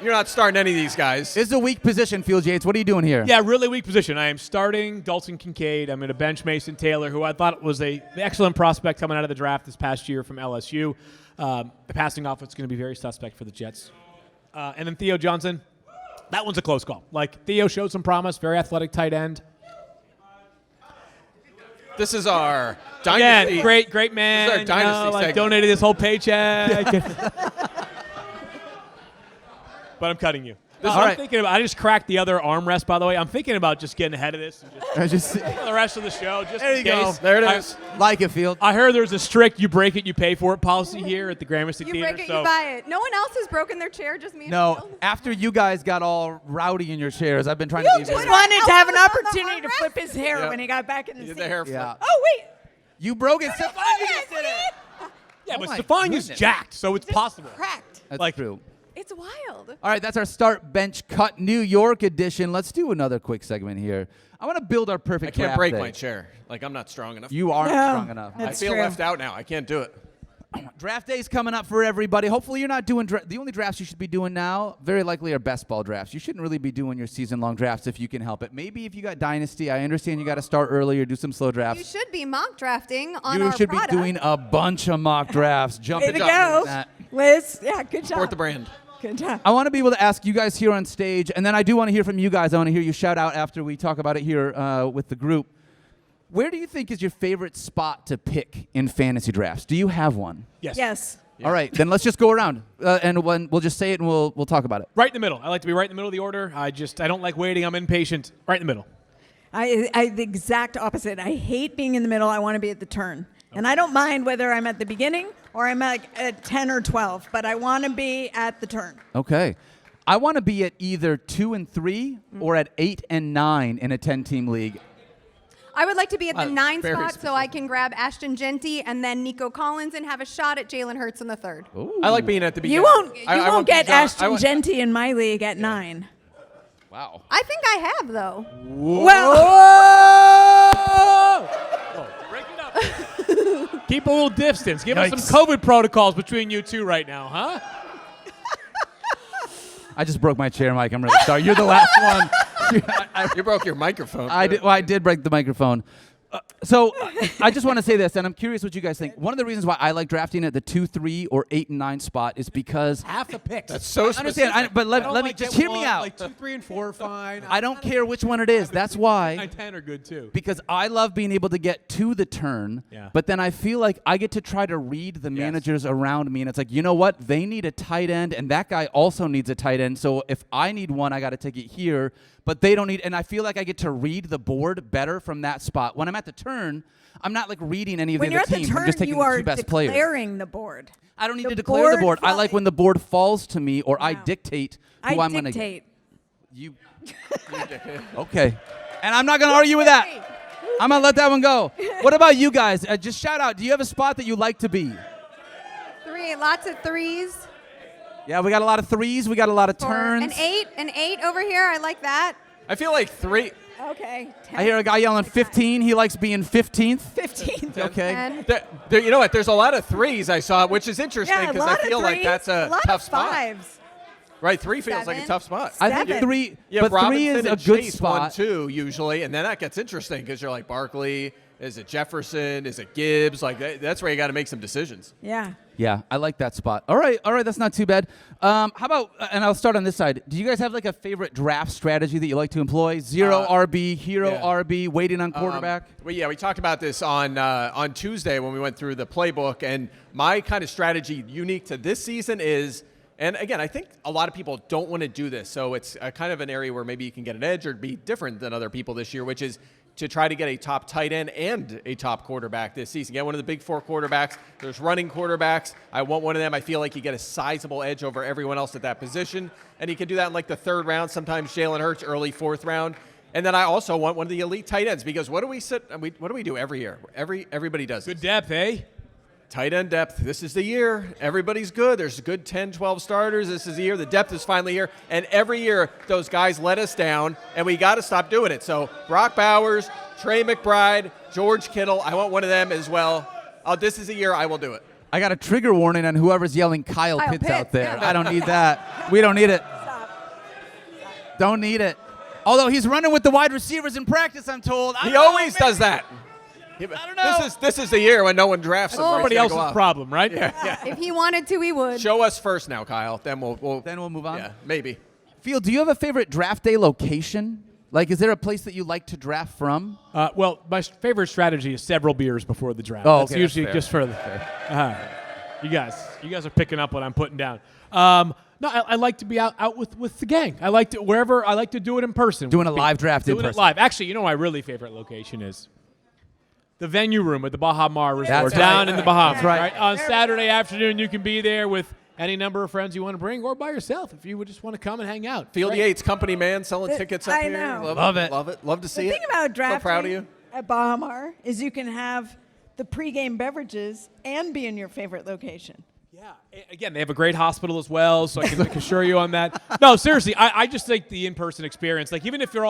not starting any of these guys. This is a weak position, Field Yates. What are you doing here? Yeah, really weak position. I am starting Dalton Kincaid. I'm going to bench Mason Taylor, who I thought was an excellent prospect coming out of the draft this past year from LSU. The passing offense is going to be very suspect for the Jets. And then Theo Johnson, that one's a close call. Like, Theo showed some promise, very athletic tight end. This is our dynasty. Yeah, great man. This is our dynasty segment. Donated his whole paycheck. But I'm cutting you. I'm thinking about. I just cracked the other armrest, by the way. I'm thinking about just getting ahead of this and just for the rest of the show, just There in you go. case. There it is. Like it, Field. I heard there's a strict "you break it, you pay for it" policy here at the Gramercy You Theater. break it, so you buy it. No one else has broken their chair, just me and No, Field. after you guys got all rowdy in your chairs, I've been trying You to be just Just wanted to have an Elbows on the opportunity to armrest? flip his hair Yeah. when he got back in the You seat. did the hair flip. Yeah. Oh, wait. You broke it. Stephania did it. yeah, but my Stephania's goodness. jacked, so it's possible. Cracked. That's Like- true. It's wild. All right, that's our start bench cut New York edition. Let's do another quick segment here. I want to build our perfect I can't draft break day. my chair. Like, I'm not strong enough. You aren't No. strong enough. I That's feel true. left out now. I can't do it. Draft day's coming up for everybody. Hopefully you're not doing the only drafts you should be doing now, very likely are best ball drafts. You shouldn't really be doing your season-long drafts if you can help it. Maybe if you got Dynasty, I understand you got to start early or do some slow You drafts. should be mock drafting on You our should product. be doing a bunch of mock drafts. Jump Way it to up go. with that. Liz, yeah, good job. Support the brand. Good job. I want to be able to ask you guys here on stage, and then I do want to hear from you guys. I want to hear you shout out after we talk about it here with the group. Where do you think is your favorite spot to pick in fantasy drafts? Do you have one? Yes. Yes. All right, then let's just go around, and we'll just say it, and we'll talk about it. Right in the middle. I like to be right in the middle of the order. I don't like waiting. I'm impatient. Right in the middle. I the exact opposite. I hate being in the middle. I want to be at the turn. And I don't mind whether I'm at the beginning or I'm at 10 or 12, but I want to be at the turn. Okay. I want to be at either 2 and 3 or at 8 and 9 in a 10-team league. I would like to be at the 9 very spot so I can grab Ashton Genty and then Nico Collins and have a shot at Jalen Hurts in the 3rd. I like being at the beginning. You won't I won't be get John- I Ashton want- Genty in my league at 9. Wow. I think I have, though. Well, Break it up. Keep a little distance. Give us Yikes. some COVID protocols between you two right now, huh? I just broke my chair, Mike. I'm really sorry. You're the last one. You broke your microphone. I did break the microphone. So I just want to say this, and I'm curious what you guys think. One of the reasons why I like drafting at the 2, 3, or 8 and 9 spot is because Half the picks. That's so I understand. specific. But let me just hear me out. Like 2, 3, and 4 are fine. I don't care which one it is. That's why. 9, 10 are good too. Because I love being able to get to the turn, Yeah. but then I feel like I get to try to read the managers around me, and it's like, you know what? They need a tight end, and that guy also needs a tight end. So if I need one, I got to take it here. but they don't need. And I feel like I get to read the board better from that spot. When I'm at the turn, I'm not like reading any of When the you're other at the teams. I'm turn, just taking you the are 2 best players. declaring the board. I don't need The to declare the board. I board like when the board falls to me, or I Wow. dictate who I'm going to. dictate. You. Okay. And I'm not going to argue with that. I'm going to let that one go. What about you guys? Just shout out. Do you have a spot that you like to be? 3, lots of 3s. Yeah, we got a lot of 3s. We got a lot of turns. An 8 over here. I like that. I feel like 3. Okay. 10. I hear a guy yelling 15. He likes being 15th. 15. Okay. 10. You know what? There's a lot of 3s I saw, which is interesting Yeah, a because lot I feel of like threes, that's a lot tough of spot. 5s. Right, 3 feels like a 7. tough spot. I think 7. 3, Yeah, but 3 Robinson is a and good Chase spot. 1, 2 usually, and then that gets interesting because you're like Barkley. Is it Jefferson? Is it Gibbs? Like that's where you got to make some decisions. Yeah. Yeah, I like that spot. All right, that's not too bad. How about, and I'll start on this side. Do you guys have like a favorite draft strategy that you like to employ? Zero RB, hero yeah. RB, waiting on quarterback? Well, yeah, we talked about this on Tuesday when we went through the playbook, and my kind of strategy unique to this season is, and again, I think a lot of people don't want to do this, so it's a kind of an area where maybe you can get an edge or be different than other people this year, which is to try to get a top tight end and a top quarterback this season. Get one of the big 4 quarterbacks. There's running quarterbacks. I want one of them. I feel like you get a sizable edge over everyone else at that position. And you can do that in like the 3rd round, sometimes Jalen Hurts, early 4th round. And then I also want one of the elite tight ends because what do we do every year? Everybody does Good this. depth, eh? Tight end depth. This is the year. Everybody's good. There's a good 10, 12 starters. This is the year. The depth is finally here. And every year, those guys let us down, and we got to stop doing it. So Brock Bowers, Trey McBride, George Kittle, I want one of them as well. This is the year I will do it. I got a trigger warning on whoever's yelling Kyle Pitts Pitts, out there. yeah. I don't need that. We don't need it. Don't need it. Although he's running with the wide receivers in practice, I'm told. He always does that. I don't know. This is the year when no one drafts him. where he's Somebody gonna else's go off. problem, right? If he wanted to, he would. Show us first now, Kyle. Then we'll move on. Yeah, maybe. Field, do you have a favorite draft day location? Like, is there a place that you like to draft from? Well, my favorite strategy is several beers before the draft. Oh, That's okay, usually that's just for the. You guys are picking up what I'm putting down. No, I like to be out with the gang. I like to do it in person. Doing a live draft in Doing it person. live. Actually, you know my really favorite location is the venue room at the Baja Mar Resort That's down right. in the Bahamas. That's right. On Saturday afternoon, you can be there with any number of friends you want to bring, or by yourself if you would just want to come and hang out. Field Great. Yates, company man, selling tickets up I here. know. Love it. Love it. Love to see The it. thing about drafting So proud of you. at Bahamar is you can have the pregame beverages and be in your favorite location. Yeah. Again, they have a great hospital as well, so I can assure you on that. No, seriously, I just think the in-person experience, like even if you're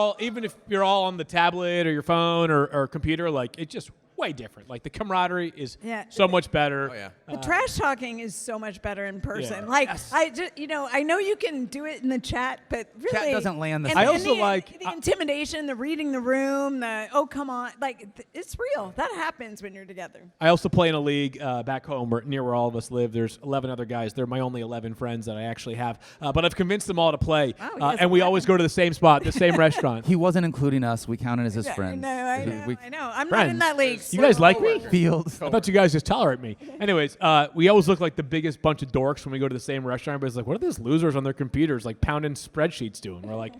all on the tablet or your phone or computer, like it's just way different. Like the camaraderie is so much better. Oh, yeah. The trash talking is so much better in person. Yeah. Like Yes. I know you can do it in the chat, but really Chat doesn't land the and- same. I and also like- the intimidation, the reading the room, the oh come on, like it's real. That happens when you're together. I also play in a league back home near where all of us live. There's 11 other guys. They're my only 11 friends that I actually have. But I've convinced them all to play. Wow, he has And we 11. always go to the same spot, the same restaurant. He wasn't including us. We counted as his I friends. know. I We- know. I'm not in Friends. that league. You guys like me? Fields. I thought you guys just tolerate me. Anyways, we always look like the biggest bunch of dorks when we go to the same restaurant. But it's like, what are these losers on their computers like pounding spreadsheets doing? We're like,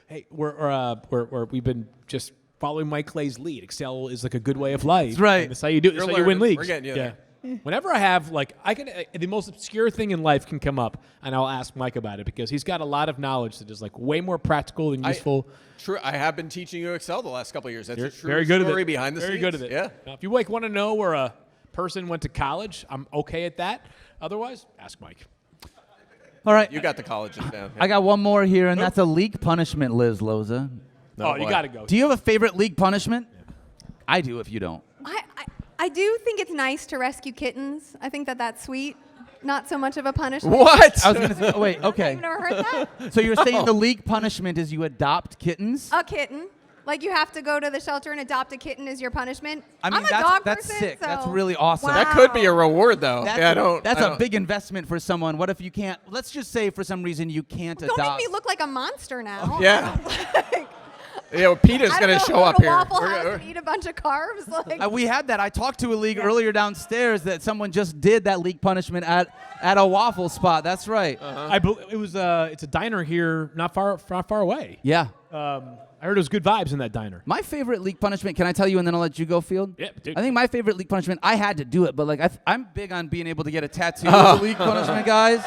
hey, we've been just following Mike Clay's lead. Excel is like a good way of life. That's right. And that's how you do. That's You're how you win learning. leagues. We're getting you there. Whenever I have the most obscure thing in life can come up, and I'll ask Mike about it because he's got a lot of knowledge that is like way more practical than useful. True. I have been teaching you Excel the last couple of years. That's You're a true very good story at it. behind the very scenes. good at it. Yeah. Now, if you want to know where a person went to college, I'm okay at that. Otherwise, ask Mike. All right. You got the colleges down. I got one more here, and that's a league punishment, Liz Loza. Oh, you boy. got to go. Do you have a favorite league punishment? I do if you don't. I do think it's nice to rescue kittens. I think that's sweet. Not so much of a punishment. What? I was going to say, oh, wait, okay. You've never heard that? So you're saying the league punishment is you adopt kittens? A kitten. Like you have to go to the shelter and adopt a kitten as your punishment. I mean, I'm a dog that's person, sick. so That's really awesome. Wow. That could be a reward, though. That's I a big investment for someone. What if you can't? Let's just say for some reason you can't Don't adopt. make me look like a monster now. Yeah. Peter's I going don't to know, show go up to here. Waffle House and eat a bunch of carbs. Like, We had that. I talked to a league earlier downstairs that someone just did that league punishment at a waffle spot. That's right. It's a diner here, not far away. Yeah. I heard it was good vibes in that diner. My favorite league punishment, can I tell you and then I'll let you go, Field? Yeah, dude. I think my favorite league punishment, I had to do it, but like I'm big on being able to get a tattoo as a league punishment, guys.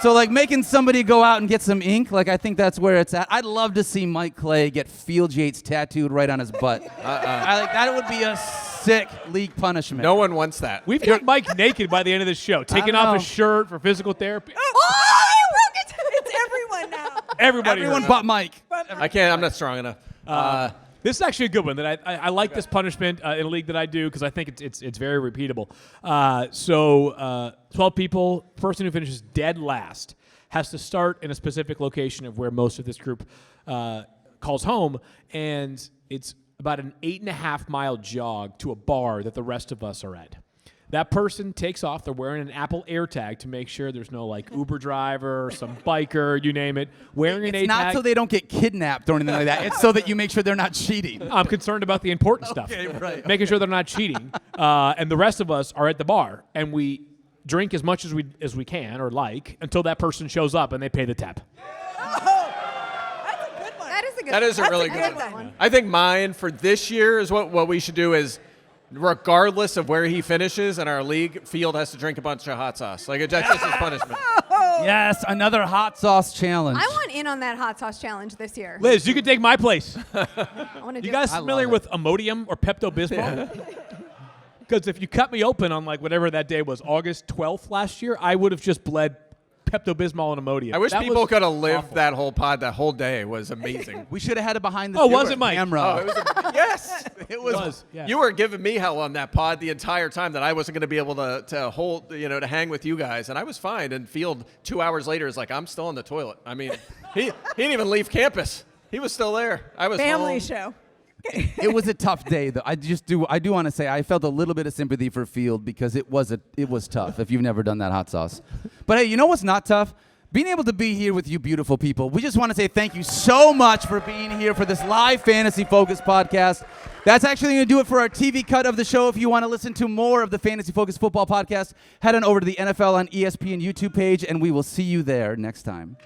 So like making somebody go out and get some ink, like I think that's where it's at. I'd love to see Mike Clay get Field Yates tattooed right on his butt. That would be a sick league punishment. No one wants that. We've got Mike naked by the end of this show, taking off his shirt for physical therapy. oh, you broke it! It's everyone now. Everyone but Mike. I can't. I'm not strong enough. This is actually a good one that I like this punishment in a league that I do because I think it's very repeatable. 12 people, person who finishes dead last has to start in a specific location of where most of this group calls home, and it's about an 8.5-mile jog to a bar that the rest of us are at. That person takes off. They're wearing an Apple AirTag to make sure there's no like Uber driver, some biker, you name it, wearing an AirTag. It's not so they don't get kidnapped or anything like that. It's so that you make sure they're not cheating. I'm concerned about the important stuff. Okay, right. Making sure they're not cheating. And the rest of us are at the bar, and we drink as much as we can or like until that person shows up and they pay the tab. Oh, that's a good one. That is a good That is a That's really good good one. I think mine for this year is what we should do is, regardless of where he finishes in our league, Field has to drink a bunch of hot sauce. Like that's just his punishment. Yes, another hot sauce challenge. I want in on that hot sauce challenge this year. Liz, you can take my place. I want to do You guys I familiar love with Imodium or Pepto-Bismol? Because if you cut me open on like whatever that day was, August 12th last year, I would have just bled Pepto-Bismol and Imodium. I wish That people was could have lived awful. that whole pod. That whole day was amazing. We should have had it behind the was it, Mike? camera. Yes, It was. Yeah. You were giving me hell on that pod the entire time that I wasn't going to be able to hold, to hang with you guys, and I was fine. And Field 2 hours later is like, I'm still in the toilet. I mean, he didn't even leave campus. He was still there. I was Family home. show. It was a tough day, though. I do want to say I felt a little bit of sympathy for Field because it was tough if you've never done that hot sauce. But hey, you know what's not tough? Being able to be here with you beautiful people. We just want to say thank you so much for being here for this live Fantasy Focus podcast. That's actually going to do it for our TV cut of the show. If you want to listen to more of the Fantasy Focus football podcast, head on over to the NFL on ESPN YouTube page, and we will see you there next time.